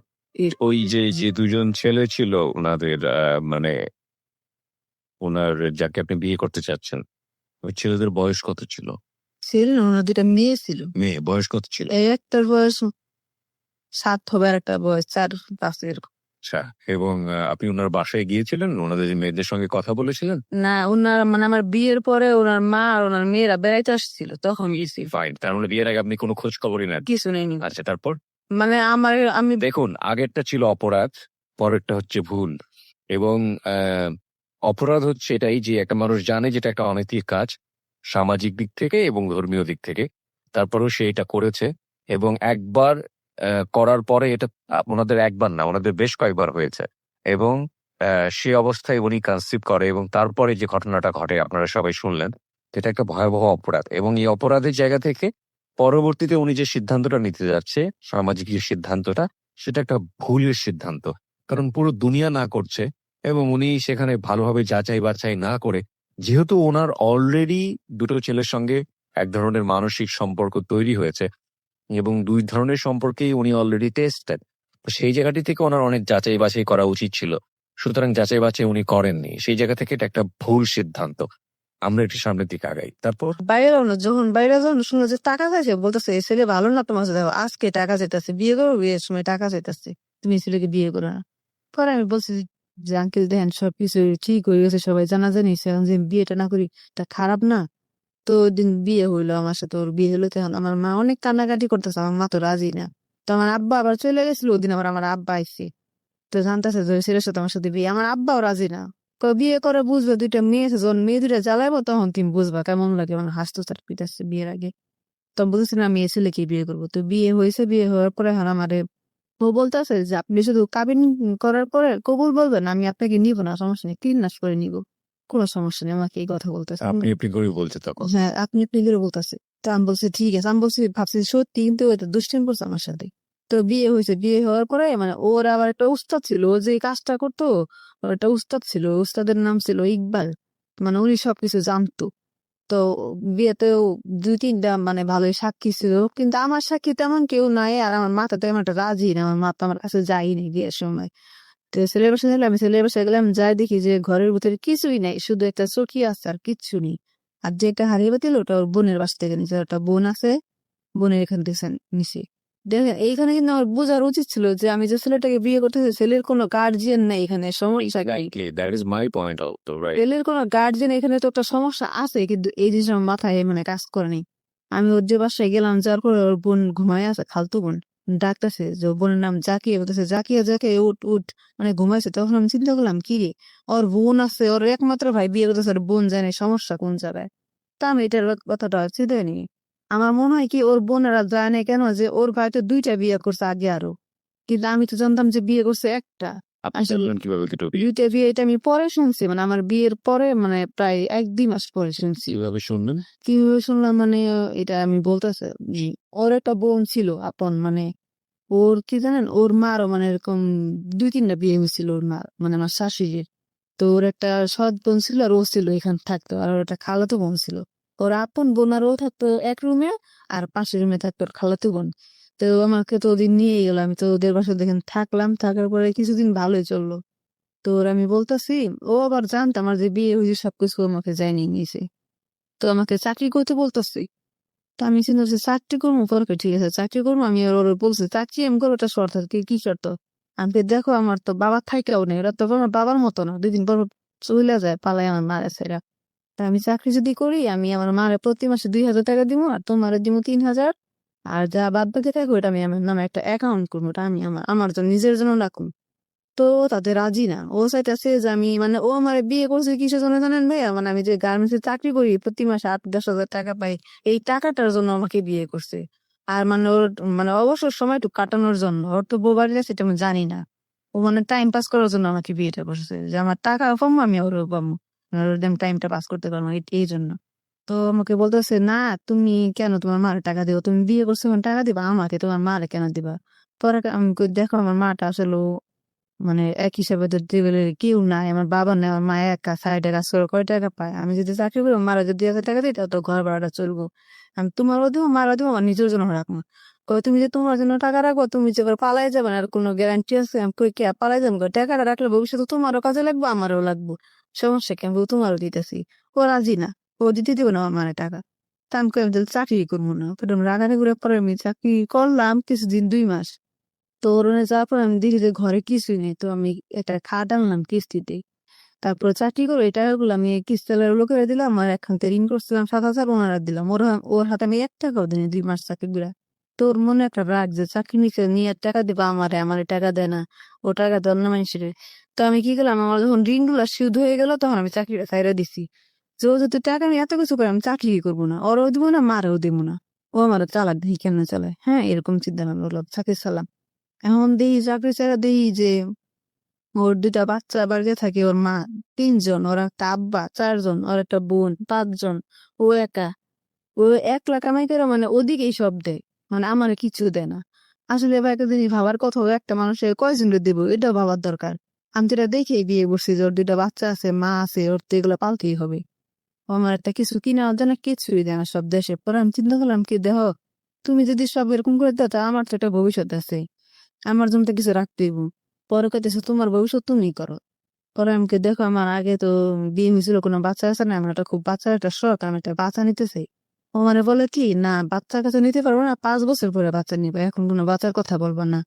ওই যে যে দুজন ছেলে ছিল ওনাদের মানে ওনার যাকে আপনি বিয়ে করতে চাচ্ছেন, ওই ছেলেদের বয়স কত ছিল? ছিল না, ওনার 2টা মেয়ে ছিল। মেয়ে বয়স কত ছিল? এই একটার বয়স 7 হবে আর একটা বয়স 4-5 এরকম। আচ্ছা, এবং আপনি ওনার বাসায় গিয়েছিলেন, ওনাদের মেয়েদের সঙ্গে কথা বলেছিলেন? না ওনার মানে আমার বিয়ের পরে ওনার মা আর ওনার মেয়েরা বেড়াইতে আসছিল, তখন গেছি। ফাইন, তার মানে বিয়ের আগে আপনি কোনো খোঁজ খবরই নেন? কিছু নেই। আচ্ছা, তারপর? মানে আমার আমি দেখুন, আগেরটা ছিল অপরাধ, পরেরটা হচ্ছে ভুল। এবং অপরাধ হচ্ছে এটাই যে একটা মানুষ জানে যেটা একটা অনৈতিক কাজ সামাজিক দিক থেকে এবং ধর্মীয় দিক থেকে, তারপরেও সে এটা করেছে। এবং একবার করার পরে এটা ওনাদের একবার না, ওনাদের বেশ কয়েকবার হয়েছে। এবং সে অবস্থায় উনি কনসিভ করে এবং তারপরে যে ঘটনাটা ঘটে আপনারা সবাই শুনলেন, এটা একটা ভয়াবহ অপরাধ। এবং এই অপরাধের জায়গা থেকে পরবর্তীতে উনি যে সিদ্ধান্তটা নিতে যাচ্ছে, সামাজিক যে সিদ্ধান্তটা, সেটা একটা ভুলের সিদ্ধান্ত। কারণ পুরো দুনিয়া না করছে এবং উনি সেখানে ভালোভাবে যাচাই বাছাই না করে, যেহেতু ওনার অলরেডি দুটো ছেলের সঙ্গে এক ধরনের মানসিক সম্পর্ক তৈরি হয়েছে এবং দুই ধরনের সম্পর্কেই উনি অলরেডি টেস্টেড, তো সেই জায়গাটি থেকে ওনার অনেক যাচাই বাছাই করা উচিত ছিল। সুতরাং যাচাই বাছাই উনি করেননি, সেই জায়গা থেকে এটা একটা ভুল সিদ্ধান্ত। আমরা একটু সামনের দিকে আগাই। তারপর বাইরে যখন শুনলো যে টাকা চাইছে, বলতেছে এই ছেলে ভালো না, তোমার সাথে দেখো আজকে টাকা চাইতেছে, বিয়ে করো, বিয়ের সময় টাকা চাইতেছে, তুমি এই ছেলেকে বিয়ে করো না। পরে আমি বলছি যে আঙ্কেল দেখেন সবকিছু ঠিক হয়ে গেছে, সবাই জানাজানি, এখন যে বিয়েটা না করি তা খারাপ না। তো ওই দিন বিয়ে হইলো আমার সাথে, ওর বিয়ে হলো, তখন আমার মা অনেক কান্নাকাটি করতেছে, আমার মা তো রাজি না। তো আমার আব্বা আবার চলে গেছিল, ওদিন আবার আমার আব্বা আইসি, তো জানতেছে যে ওই ছেলের সাথে আমার সাথে বিয়ে, আমার আব্বাও রাজি না। বিয়ে করে বুঝবে, দুইটা মেয়ে আছে, যখন মেয়ে দুইটা জ্বালাইবো তখন তুমি বুঝবা কেমন লাগে। আমার হাসতো তার পিতাচ্ছে বিয়ের আগে, তো বুঝেছি না আমি এই ছেলেকে বিয়ে করবো। তো বিয়ে হয়েছে, বিয়ে হওয়ার পরে এখন আমারে ও বলতেছে যে আপনি শুধু কাবিন করার পরে কবুল বলবেন, আমি আপনাকে নিব না, সমস্যা নেই, কিডন্যাপ করে নিব, কোনো সমস্যা নেই, আমাকে এই কথা বলতেছে। আপনি আপনি করে বলছে তখন। হ্যাঁ, আপনি করে বলতেছে। তো আমি বলছি ঠিক আছে, আমি বলছি ভাবছি সত্যি, কিন্তু এটা দুষ্টামি করছে আমার সাথে। তো বিয়ে হয়েছে, বিয়ে হওয়ার পরে মানে ওর আবার একটা উস্তাদ ছিল, ও যে কাজটা করতো, ওর একটা উস্তাদ ছিল, উস্তাদের নাম ছিল ইকবাল, মানে উনি সবকিছু জানতো। তো বিয়েতেও দুই তিনটা মানে ভালোই সাক্ষী ছিল, কিন্তু আমার সাক্ষী তেমন কেউ নাই, আর আমার মাথা তেমন একটা রাজি না, আমার মা তো আমার কাছে যায়নি বিয়ের সময়। তো ছেলের বাসায় গেলাম, ছেলের বাসায় গেলাম, যাই দেখি যে ঘরের ভিতরে কিছুই নাই, শুধু একটা চকি আছে আর কিচ্ছু নেই। আর যে একটা হারিয়ে বাতিল, ওটা ওর বোনের বাসা থেকে নিচে, ওটা বোন আছে, বোনের এখান থেকে নিচে। দেখেন এইখানে কিন্তু আমার বোঝার উচিত ছিল যে আমি যে ছেলেটাকে বিয়ে করতেছি, ছেলের কোনো গার্জিয়ান নাই এখানে, সমস্যা কি? Exactly, that is my point also, right? ছেলের কোনো গার্জিয়ান এখানে তো একটা সমস্যা আছে, কিন্তু এই জিনিস আমার মাথায় মানে কাজ করেনি। আমি ওর যে বাসায় গেলাম, যাওয়ার পরে ওর বোন ঘুমায় আছে, খালতো বোন ডাকতেছে, যে ওর বোনের নাম জাকিয়া, বলতেছে জাকিয়া জাকিয়া উঠ উঠ, মানে ঘুমাইছে। তখন আমি চিন্তা করলাম কি রে, ওর বোন আছে, ওর একমাত্র ভাই বিয়ে করতেছে, ওর বোন জানে সমস্যা কোন জায়গায়। তা আমি এটার কথাটা চিন্তা নি। আমার মনে হয় কি ওর বোনেরা যায় না কেন, যে ওর ভাই তো দুইটা বিয়ে করছে আগে আরো, কিন্তু আমি তো জানতাম যে বিয়ে করছে একটা। আপনি আসলে জানলেন কিভাবে দুটো বিয়ে? দুইটা বিয়ে, এটা আমি পরে শুনছি, মানে আমার বিয়ের পরে, মানে প্রায় 1-2 মাস পরে শুনছি। কিভাবে শুনলেন? কিভাবে শুনলাম মানে, এটা আমি বলতেছে, ওর একটা বোন ছিল আপন, মানে ওর কি জানেন, ওর মারও মানে এরকম 2-3টা বিয়ে হয়েছিল ওর মা, মানে আমার শাশুড়ির। তো ওর একটা সৎ বোন ছিল, আর ও ছিল এখানে থাকতো, আর ওর একটা খালাতো বোন ছিল। ওর আপন বোন আর ও থাকতো এক রুমে, আর পাশের রুমে থাকতো ওর খালাতো বোন। তো আমাকে তো ওদিন নিয়ে গেল, আমি তো ওদের বাসায় দেখেন থাকলাম, থাকার পরে কিছুদিন ভালোই চললো। তো ওর আমি বলতেছি, ও আবার জানতো আমার যে বিয়ে হয়েছে, সবকিছু আমাকে জানিয়ে নিয়েছে। তো আমাকে চাকরি করতে বলতেছি। তো আমি চিন্তা করছি চাকরি করবো, পরে ঠিক আছে চাকরি করবো। আমি ওর বলছি চাকরি আমি করবো, একটা শর্ত আছে। কি শর্ত? আমি বলি, দেখো আমার তো বাবা থাইকাও নেই, ওরা তো আমার বাবার মতো না, 2 দিন পর চলে যায়, পালাই আমার মারা ছেড়া। তা আমি চাকরি যদি করি, আমি আমার মারে প্রতি মাসে 2,000 টাকা দিব, আর তোমার দিব 3,000। আর যা বাদ বাকি থাকবে ওটা আমি আমার নামে একটা অ্যাকাউন্ট করবো, ওটা আমি আমার আমার জন্য নিজের জন্য রাখুন। তো তাতে রাজি না, ও চাইতেছে যে আমি, মানে ও আমার বিয়ে করছে কিসের জন্য জানেন ভাইয়া, মানে আমি যে গার্মেন্টস এ চাকরি করি, প্রতি মাসে 8-10 হাজার টাকা পাই, এই টাকাটার জন্য আমাকে বিয়ে করছে। আর মানে ওর মানে অবসর সময় একটু কাটানোর জন্য, ওর তো বউ বাড়ি আছে, এটা আমি জানি না। ও মানে টাইম পাস করার জন্য আমাকে বিয়েটা করছে, যে আমার টাকা পাবো, আমি ওরও পাবো, ওর টাইমটা পাস করতে পারবো, এই জন্য। তো আমাকে বলতেছে না, তুমি কেন তোমার মার টাকা দিও, তুমি বিয়ে করছো টাকা দিবা, আমাকে তোমার মারে কেন দিবা? পরে আমি কই, দেখো আমার মাটা আসলে মানে এক হিসাবে তো টেবিলে কেউ নাই, আমার বাবা নেই, আমার মা একা সাইডে কাজ করে কয় টাকা পায়, আমি যদি চাকরি করি মারা যদি 1,000 টাকা দিই, তাহলে তো ঘর ভাড়াটা চলবো। আমি তোমারও দিব, মারও দিব, আমার নিজের জন্য রাখবো। কয় তুমি যে তোমার জন্য টাকা রাখবো, তুমি যে পালাই যাবে না, আর কোনো গ্যারান্টি আছে? আমি কই কে পালাই যাবো? টাকাটা রাখলে ভবিষ্যতে তোমারও কাজে লাগবে, আমারও লাগবো, সমস্যা কি? আমি বলবো, তোমারও দিতেছি। ও রাজি না, ও দিতে দিব না আমার মানে টাকা। তা আমি কই, আমি তাহলে চাকরি করবো না। রাগানি করে পরে আমি চাকরি করলাম কিছুদিন, 2 মাস। তো ওখানে যাওয়ার পর আমি দেখি যে ঘরে কিছুই নেই, তো আমি একটা খাট আনলাম কিস্তিতে। তারপর চাকরি করে এই টাকাগুলো আমি কিস্তিওয়ালার লোকেরা দিলাম, আর একখান থেকে ঋণ করছিলাম 7,000, ওনারা দিলাম। ওর হাতে আমি 1 টাকাও দিইনি 2 মাস চাকরি করে। তোর মনে একটা রাগ যে চাকরি নিচে নিয়ে টাকা দিবা আমারে টাকা দেয় না, ও টাকা দেয় অন্য মানুষের। তো আমি কি করলাম, আমার যখন ঋণ গুলা সুদ হয়ে গেল তখন আমি চাকরিটা ছাইড়া দিছি। যে ও যদি টাকা নিয়ে এত কিছু করে আমি চাকরি করবো না, ওরও দিব না মারেও দিব না, ও আমার চালাক দেখি কেমনে চালায়। হ্যাঁ, এরকম চিন্তা ভাবনা হলো, চাকরি চালাম। এখন দেখি চাকরি ছাড়া দেখি যে ওর 2টা বাচ্চা বাড়িতে থাকে, ওর মা 3 জন, ওর একটা আব্বা 4 জন, ওর একটা বোন 5 জন, ও একা। ও 1 লাখ কামাই করে মানে ওদিকেই সব দেয়, মানে আমার কিছু দেয় না। আসলে এবার একটা জিনিস ভাবার কথা, ও একটা মানুষের কয়জন দেবো এটা ভাবার দরকার। আমি যেটা দেখেই বিয়ে করছি যে ওর 2টা বাচ্চা আছে, মা আছে, ওর তো এগুলো পালতেই হবে। ও আমার একটা কিছু কিনা দেয় না, কিছুই দেয় না, সব দেশে। পরে আমি চিন্তা করলাম কি, দেখো তুমি যদি সব এরকম করে দাও তা আমার তো একটা ভবিষ্যৎ আছে, আমার জন্য তো কিছু রাখতে হইব। পরে কইতেছে তোমার ভবিষ্যৎ তুমি করো। পরে আমাকে দেখো, আমার আগে তো বিয়ে হয়েছিল, কোনো বাচ্চা আছে না, আমার একটা খুব বাচ্চার একটা শখ, আমি একটা বাচ্চা নিতে চাই। ও মানে বলে কি, না বাচ্চার কাছে নিতে পারবো না, 5 বছর পরে বাচ্চা নিবে, এখন কোনো বাচ্চার কথা বলবো না।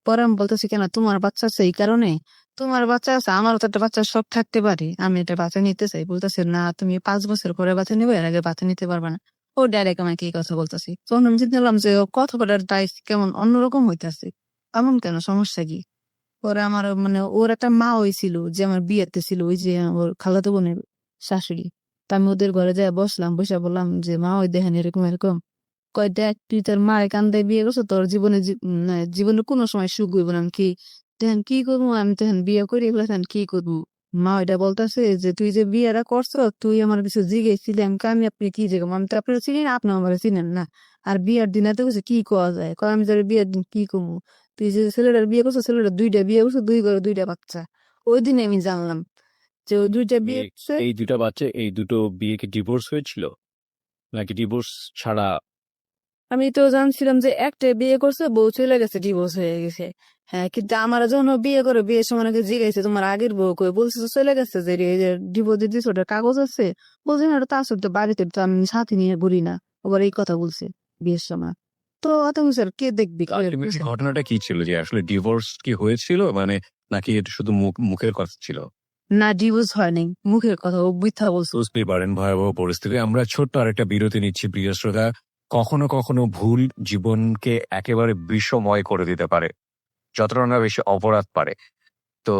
পরে আমি বলতেছি কেন, তোমার বাচ্চা আছে এই কারণে? তোমার বাচ্চা আছে, আমারও তো একটা বাচ্চার শখ থাকতে পারে, আমি একটা বাচ্চা নিতে চাই। বলতেছে না তুমি 5 বছর পরে বাচ্চা নিবে, এর আগে বাচ্চা নিতে পারবে না। ও ডাইরেক্ট আমাকে এই কথা বলতেছি। তখন আমি চিন্তা করলাম যে ও কথা বলার টাইপ কেমন অন্যরকম হইতেছে, এমন কেন, সমস্যা কি? পরে আমার মানে ওর একটা মা হয়েছিল যে আমার বিয়েতে ছিল, ওই যে ওর খালাতো বোনের শাশুড়ি। তা আমি ওদের ঘরে যাই বসলাম, বসে বললাম যে মা ওই দেখেন এরকম এরকম। কয় দেখ তুই তোর মায়ের কান্দায় বিয়ে করছো, তোর জীবনে জীবনে কোনো সময় সুখ হইব না। আমি কি দেখেন কি করবো, আমি তখন বিয়ে করি এগুলো তখন কি করবো? মা ওইটা বলতেছে যে তুই যে বিয়েটা করছো, তুই আমার কিছু জিজ্ঞেসছিলি, আমি আপনি কি জিজ্ঞাসা, আমি তো আপনারা চিনি না, আপনি আমার চিনেন না। আর বিয়ের দিন এত কিছু কি করা যায়, কয় আমি তোর বিয়ের দিন কি করবো? তুই যে ছেলেটার বিয়ে করছো, ছেলেটা 2টা বিয়ে করছো, 2 ঘরে 2টা বাচ্চা। ওই দিনে আমি জানলাম যে ওই 2টা বিয়ে করছে। এই দুটা বাচ্চা, এই দুটো বিয়ে কি ডিভোর্স হয়েছিল নাকি ডিভোর্স ছাড়া? আমি তো জানছিলাম যে একটা বিয়ে করছে, বউ চলে গেছে, ডিভোর্স হয়ে গেছে। হ্যাঁ, কিন্তু আমার যখন ও বিয়ে করে, বিয়ের সময় নাকি জিজ্ঞাসা তোমার আগের বউ কই, বলছে তো চলে গেছে, যে ডিভোর্স দিয়েছে ওটার কাগজ আছে। বলছে না, ওটা তো আসলে তো বাড়িতে তো আমি সাথে নিয়ে ঘুরি না। আবার এই কথা বলছে বিয়ের সময়। তো অত কিছু আর কে দেখবি, কে আলটিমেটলি বুঝে? ঘটনাটা কি ছিল, যে আসলে ডিভোর্স কি হয়েছিল মানে, নাকি এটা শুধু মুখের কথা ছিল? না, ডিভোর্স হয় নাই, মুখের কথা, ও মিথ্যা বলছে। বুঝতেই পারেন ভয়াবহ পরিস্থিতি। আমরা ছোট্ট আরেকটা বিরতি নিচ্ছি প্রিয় শ্রোতা। কখনো কখনো ভুল জীবনকে একেবারে বিষময় করে দিতে পারে, যতটা না বেশি অপরাধ পারে। তো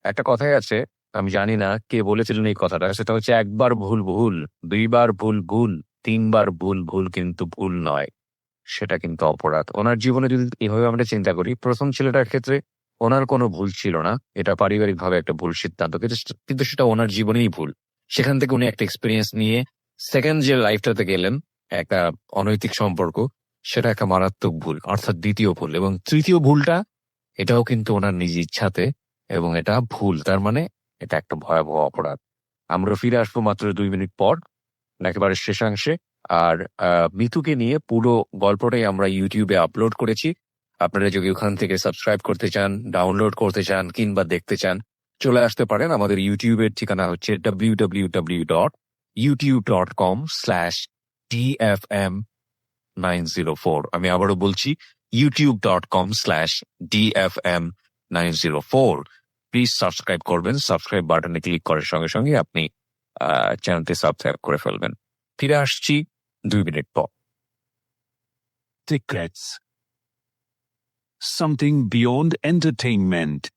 একটা কথাই আছে, আমি জানি না কে বলেছিলেন এই কথাটা, সেটা হচ্ছে একবার ভুল ভুল, 2বার ভুল ভুল, 3বার ভুল ভুল কিন্তু ভুল নয়, সেটা কিন্তু অপরাধ। ওনার জীবনে যদি এভাবে আমরা চিন্তা করি, প্রথম ছেলেটার ক্ষেত্রে ওনার কোনো ভুল ছিল না, এটা পারিবারিকভাবে একটা ভুল সিদ্ধান্ত, কিন্তু সেটা ওনার জীবনেই ভুল। সেখান থেকে উনি একটা এক্সপিরিয়েন্স নিয়ে সেকেন্ড যে লাইফটাতে গেলেন, একটা অনৈতিক সম্পর্ক, সেটা একটা মারাত্মক ভুল, অর্থাৎ দ্বিতীয় ভুল। এবং তৃতীয় ভুলটা, এটাও কিন্তু ওনার নিজ ইচ্ছাতে, এবং এটা ভুল, তার মানে এটা একটা ভয়াবহ অপরাধ। আমরা ফিরে আসবো মাত্র 2 মিনিট পর, একেবারে শেষাংশে। আর মিতুকে নিয়ে পুরো গল্পটাই আমরা ইউটিউবে আপলোড করেছি। আপনারা যদি ওখান থেকে সাবস্ক্রাইব করতে চান, ডাউনলোড করতে চান, কিংবা দেখতে চান, চলে আসতে পারেন। আমাদের ইউটিউবের ঠিকানা হচ্ছে www.youtube.com/dfm904। আমি আবারও বলছি, youtube.com/dfm904। প্লিজ সাবস্ক্রাইব করবেন। সাবস্ক্রাইব বাটনে ক্লিক করার সঙ্গে সঙ্গে আপনি চ্যানেলটি সাবস্ক্রাইব করে ফেলবেন। ফিরে আসছি 2 মিনিট পর। Secrets. Something beyond entertainment.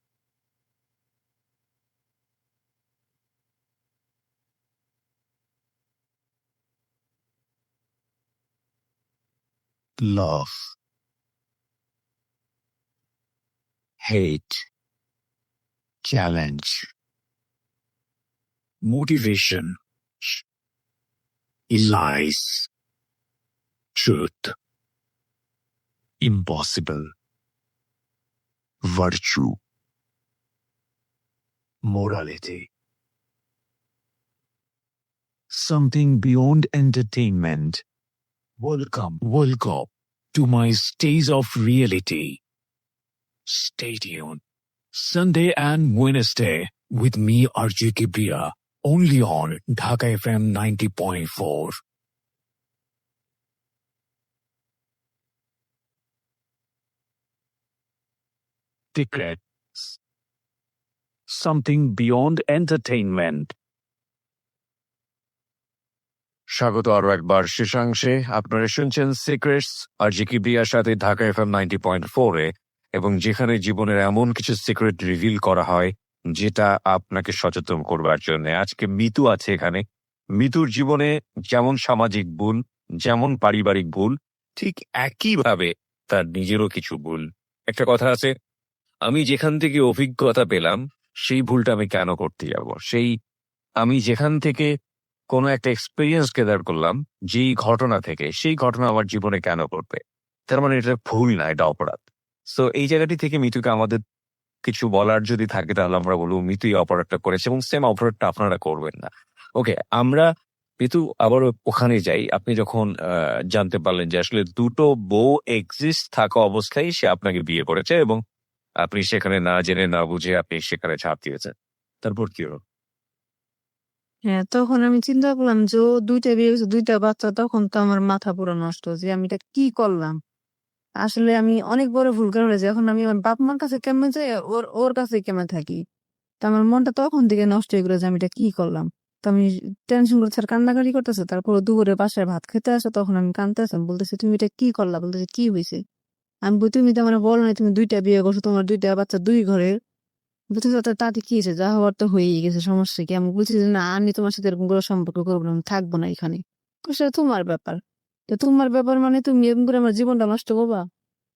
Love. Hate. Challenge. Motivation. Lies. Truth. Impossible. Virtue. Morality. Something beyond entertainment. Welcome to my stage of reality. Stay tuned. Sunday and Wednesday with me, RJ Kibria, only on Dhaka FM 90.4. Secrets. Something beyond entertainment. স্বাগত আরো একবার শেষাংশে। আপনারা শুনছেন সিক্রেটস আর জিকি বিয়ার সাথে ঢাকা এফএম 90.4 এবং যেখানে জীবনের এমন কিছু সিক্রেট রিভিল করা হয় যেটা আপনাকে সচেতন করবার জন্য। আজকে মিতু আছে এখানে। মিতুর জীবনে যেমন সামাজিক ভুল, যেমন পারিবারিক ভুল, ঠিক একইভাবে তার নিজেরও কিছু ভুল। একটা কথা আছে, আমি যেখান থেকে অভিজ্ঞতা পেলাম সেই ভুলটা আমি কেন করতে যাব? আমি যেখান থেকে কোনো একটা এক্সপিরিয়েন্স গেদার করলাম যেই ঘটনা থেকে, সেই ঘটনা আমার জীবনে কেন ঘটবে? তার মানে এটা ভুল না, এটা অপরাধ। সো এই জায়গাটি থেকে মিতুকে আমাদের কিছু বলার যদি থাকে তাহলে আমরা বলবো মিতু এই অপরাধটা করেছে এবং সেম অপরাধটা আপনারা করবেন না। ওকে, আমরা মিতু আবার ওখানে যাই। আপনি যখন জানতে পারলেন যে আসলে দুটো বউ এক্সিস্ট থাকা অবস্থায় সে আপনাকে বিয়ে করেছে এবং আপনি সেখানে না জেনে না বুঝে আপনি সেখানে ছাপ দিয়েছেন, তারপর কি হলো? হ্যাঁ, তখন আমি চিন্তা করলাম যে ও ২টা বিয়ে হয়েছে, ২টা বাচ্চা। তখন তো আমার মাথা পুরো নষ্ট যে আমি এটা কি করলাম। আসলে আমি অনেক বড় ভুল করে ফেলেছি। এখন আমি আমার বাপ মার কাছে কেমনে যাই, ওর ওর কাছে কেমনে থাকি। তো আমার মনটা তখন থেকে নষ্ট হয়ে গেলো যে আমি এটা কি করলাম। তো আমি টেনশন করছি আর কান্নাকাটি করতেছে। তারপর দুপুরে বাসায় ভাত খেতে আসে, তখন আমি কাঁদতেছি, বলতেছি তুমি এটা কি করলা, বলতেছে কি হয়েছে। আমি বলি তুমি তো আমার বলো না তুমি ২টা বিয়ে করছো, তোমার ২টা বাচ্চা ২ ঘরের। বলতেছে তাতে কি হয়েছে, যা হওয়ার তো হয়েই গেছে, সমস্যা কি। আমি বলছি যে না, আমি তোমার সাথে এরকম করে সম্পর্ক করবো না, আমি থাকবো না এখানে। সেটা তোমার ব্যাপার। তো তোমার ব্যাপার মানে তুমি এরকম করে আমার জীবনটা নষ্ট করবা।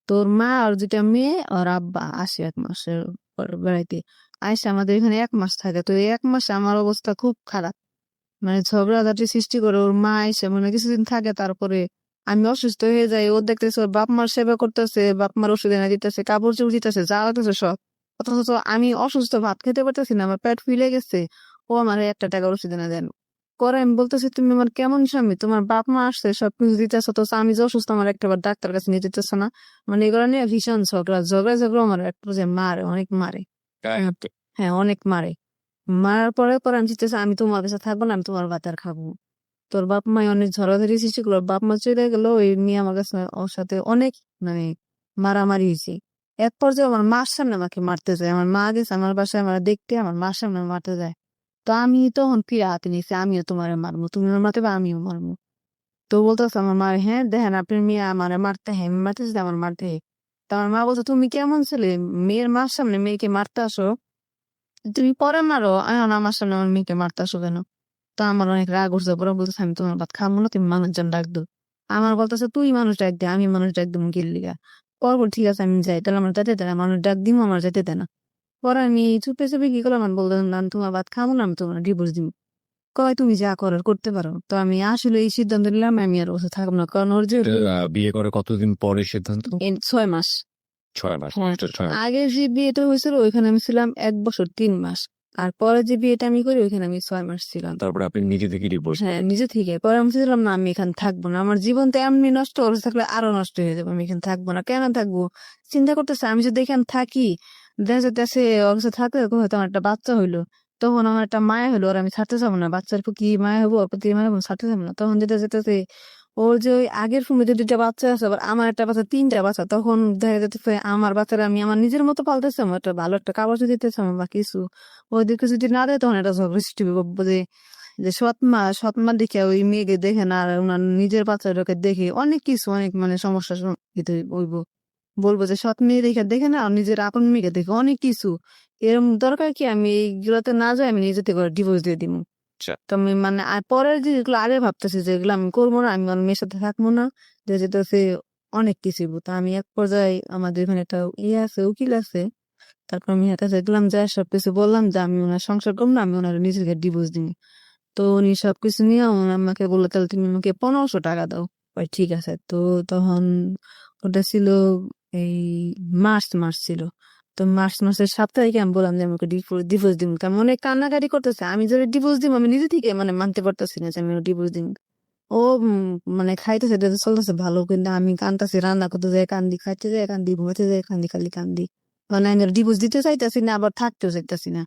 তোর মা আর ২টা মেয়ে আর আব্বা আসে ১ মাসের পর বেড়াইতে। আইসা আমাদের এখানে ১ মাস থাকে। তো এই ১ মাসে আমার অবস্থা খুব খারাপ। মানে ঝগড়াঝাটি সৃষ্টি করে। ওর মা আইসা মানে কিছুদিন থাকে, তারপরে আমি অসুস্থ হয়ে যাই। ও দেখতেছে ওর বাপ মার সেবা করতেছে, বাপ মার ওষুধ এনে দিতেছে, কাপড় চোপড় দিতেছে, যা লাগতেছে সব। অথচ আমি অসুস্থ, ভাত খেতে পারতেছি না, আমার পেট ফুলে গেছে। ও আমার ১টা টাকার ওষুধ এনে দেন। পরে আমি বলতেছি তুমি আমার কেমন স্বামী, তোমার বাপ মা আসছে সবকিছু দিতেছ, অথচ আমি যে অসুস্থ আমার একটাবার ডাক্তার কাছে নিয়ে যেতেছ না। মানে এগুলো নিয়ে ভীষণ ঝগড়া আমার এক পর্যায়ে মারে, অনেক মারে। হ্যাঁ, অনেক মারে। মারার পরে আমি চিন্তা আমি তোমার কাছে থাকবো না, আমি তোমার ভাত আর খাবো। তোর বাপ মাই অনেক ঝড়াঝড়ি সৃষ্টি করলো, বাপ মা চলে গেল, ওই মেয়ে আমার কাছে ওর সাথে অনেক মানে মারামারি হয়েছে। এক পর্যায়ে আমার মার সামনে আমাকে মারতে যায়। আমার মা গেছে আমার বাসায় আমার দেখতে, আমার মার সামনে মারতে যায়। তো আমি তখন ফিরে হাতে নিয়েছি, আমিও তোমার মারবো, তুমি আমার মারতে পারো, আমিও মারবো। তো বলতেছে আমার মা, হ্যাঁ দেখেন আপনার মেয়ে আমার মারতে, হ্যাঁ আমি মারতেছি, আমার মারতে। তো আমার মা বলছে তুমি কেমন ছেলে, মেয়ের মার সামনে মেয়েকে মারতে আসো, তুমি পরে মারো, এখন আমার সামনে আমার মেয়েকে মারতে আসো কেন। তো আমার অনেক রাগ উঠছে। পরে বলতেছে আমি তোমার ভাত খাবো না, তুমি মানুষজন ডাক দো। আমার বলতেছে তুই মানুষ ডাক দে, আমি মানুষ ডাক দিব গিল্লিগা। পরপর ঠিক আছে আমি যাই, তাহলে আমার যেতে দেয় না, মানুষ ডাক দিব আমার যেতে দেয় না। পরে আমি চুপে চুপে কি করলাম, আমি বললাম না আমি তোমার ভাত খাবো না, আমি তোমার ডিভোর্স দিব। কয় তুমি যা করার করতে পারো। তো আমি আসলে এই সিদ্ধান্ত নিলাম আমি আর বসে থাকবো না, কারণ ওর যে বিয়ে করে কতদিন পরে সিদ্ধান্ত? ৬ মাস। 6 মাস। হ্যাঁ, 6 মাস। আগে যে বিয়েটা হয়েছিল ওইখানে আমি ছিলাম ১ বছর ৩ মাস। আর পরে যে বিয়েটা আমি করি ওইখানে আমি ৬ মাস ছিলাম। তারপরে আপনি নিজে থেকে ডিভোর্স? হ্যাঁ, নিজে থেকে। পরে আমি চিন্তা করলাম না আমি এখানে থাকবো না, আমার জীবন তো এমনি নষ্ট, ওর থাকলে আরো নষ্ট হয়ে যাবে, আমি এখানে থাকবো না। কেন থাকবো, চিন্তা করতেছে আমি যদি এখানে থাকি, দেখা যাইতেছে ওর কাছে থাকলে হয়তো আমার একটা বাচ্চা হইলো, তখন আমার একটা মায়া হইলো, ওর আমি ছাড়তে যাবো না, বাচ্চার প্রতি মায়া হবো, ওর প্রতি মায়া হবো, ছাড়তে যাবো না। তখন যেটা যেতেছে ওর যে ওই আগের ফ্যামিলিতে ২টা বাচ্চা আছে, আবার আমার একটা বাচ্চা, ৩টা বাচ্চা, তখন দেখা যেতেছে আমার বাচ্চারা আমি আমার নিজের মতো পালতেছি, আমার একটা ভালো একটা কাপড় দিতেছে আমার বা কিছু, ওইদিকে যদি না দেয় তখন একটা ঝগড়া সৃষ্টি করবো যে যে সৎমা দেখে ওই মেয়েকে দেখে না, আর ওনার নিজের বাচ্চাটাকে দেখে অনেক কিছু, অনেক মানে সমস্যা বলবো যে সৎ মেয়ে দেখে না, আর নিজের আপন মেয়েকে দেখে অনেক কিছু। এরকম দরকার কি আমি এইগুলোতে না যাই, আমি নিজে থেকে ডিভোর্স দিয়ে দিব। আচ্ছা। তো আমি মানে আর পরের যেগুলো আগে ভাবতেছি যে এগুলো আমি করবো না, আমি আমার মেয়ের সাথে থাকবো না, যে যেতেছে অনেক কিছু। তো আমি এক পর্যায়ে আমাদের এখানে একটা ইয়ে আছে, উকিল আছে। তারপর আমি এর কাছে গেলাম, যায় সবকিছু বললাম যে আমি ওনার সংসার করবো না, আমি ওনার নিজেকে ডিভোর্স দিব। তো উনি সবকিছু নিয়ে আমাকে বললো তাহলে তুমি আমাকে ১৫০০ টাকা দাও। ঠিক আছে। তো তখন ওটা ছিল এই মার্চ ছিল। তো মার্চ মাসের ৭ তারিখে আমি বললাম যে আমাকে ডিভোর্স দিব। কারণ অনেক কান্নাকাটি করতেছে, আমি যদি ডিভোর্স দিব আমি নিজে থেকে মানে মানতে পারতেছি না যে আমি ডিভোর্স দিব। ও মানে খাইতেছে চলতেছে ভালো, কিন্তু আমি কান্দাছি, রান্না করতে যাই কান্দি, খাইতে যাই কান্দি, ঘুমাতে যাই কান্দি, খালি কান্দি। মানে আমি ডিভোর্স দিতে চাইতেছি না, আবার থাকতেও চাইতেছি না।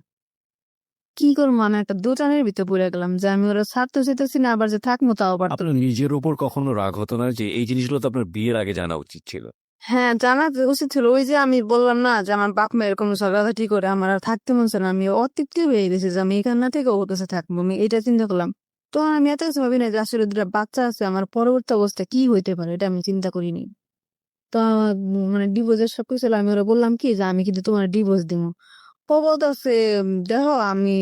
কি করবো, মানে একটা দোটানের ভিতরে পড়ে গেলাম যে আমি ওরা ছাড়তেও চাইতেছি না, আবার যে থাকবো তাও পারতো। আপনার নিজের উপর কখনো রাগ হতো না যে এই জিনিসগুলো তো আপনার বিয়ের আগে জানা উচিত ছিল? হ্যাঁ, জানা তো উচিত ছিল। ওই যে আমি বললাম না যে আমার বাপ মা এরকম ঝগড়াঝাটি করে আমার আর থাকতে মন চায় না, আমি অতৃপ্তি হয়ে গেছি যে আমি এখান না থেকে ওর কাছে থাকবো, আমি এটা চিন্তা করলাম। তখন আমি এত কিছু ভাবি না যে আসলে দুটা বাচ্চা আছে, আমার পরবর্তী অবস্থা কি হইতে পারে এটা আমি চিন্তা করিনি। তো আমার মানে ডিভোর্সের সবকিছু হলো, আমি ওরা বললাম কি যে আমি কিন্তু তোমার ডিভোর্স দিব। ও বলতেছে দেখো আমি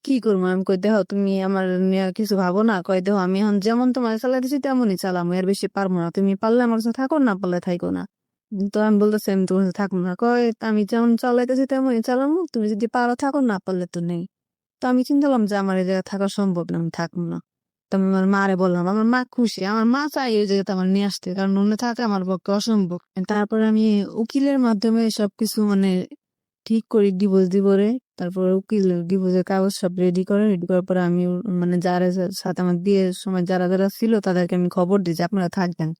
কি করবো। আমি কই দেখো তুমি আমার নিয়ে কিছু ভাবো না। কয় দেখো আমি এখন যেমন তোমার চালাইতেছি তেমনই চালামো, এর বেশি পারবো না। তুমি পারলে আমার সাথে থাকো, না পারলে থাকো না। তো আমি বলতেছি আমি তোমার সাথে থাকবো না। কয় আমি যেমন চালাইতেছি তেমনই চালামো, তুমি যদি পারো থাকো, না পারলে তো নেই। তো আমি চিন্তা করলাম যে আমার এই জায়গায় থাকা সম্ভব না, আমি থাকবো না। তো আমি আমার মারে বললাম, আমার মা খুশি, আমার মা চাই ওই জায়গাতে আমার নিয়ে আসতে, কারণ অন্য থাকা আমার পক্ষে অসম্ভব। তারপরে আমি উকিলের মাধ্যমে সবকিছু মানে ঠিক করি ডিভোর্স দিবরে। তারপর উকিল ডিভোর্সের কাগজ সব রেডি করার পরে আমি মানে যারা সাথে আমার বিয়ের সময় যারা ছিল তাদেরকে আমি খবর দিই যে আপনারা থাকবেন।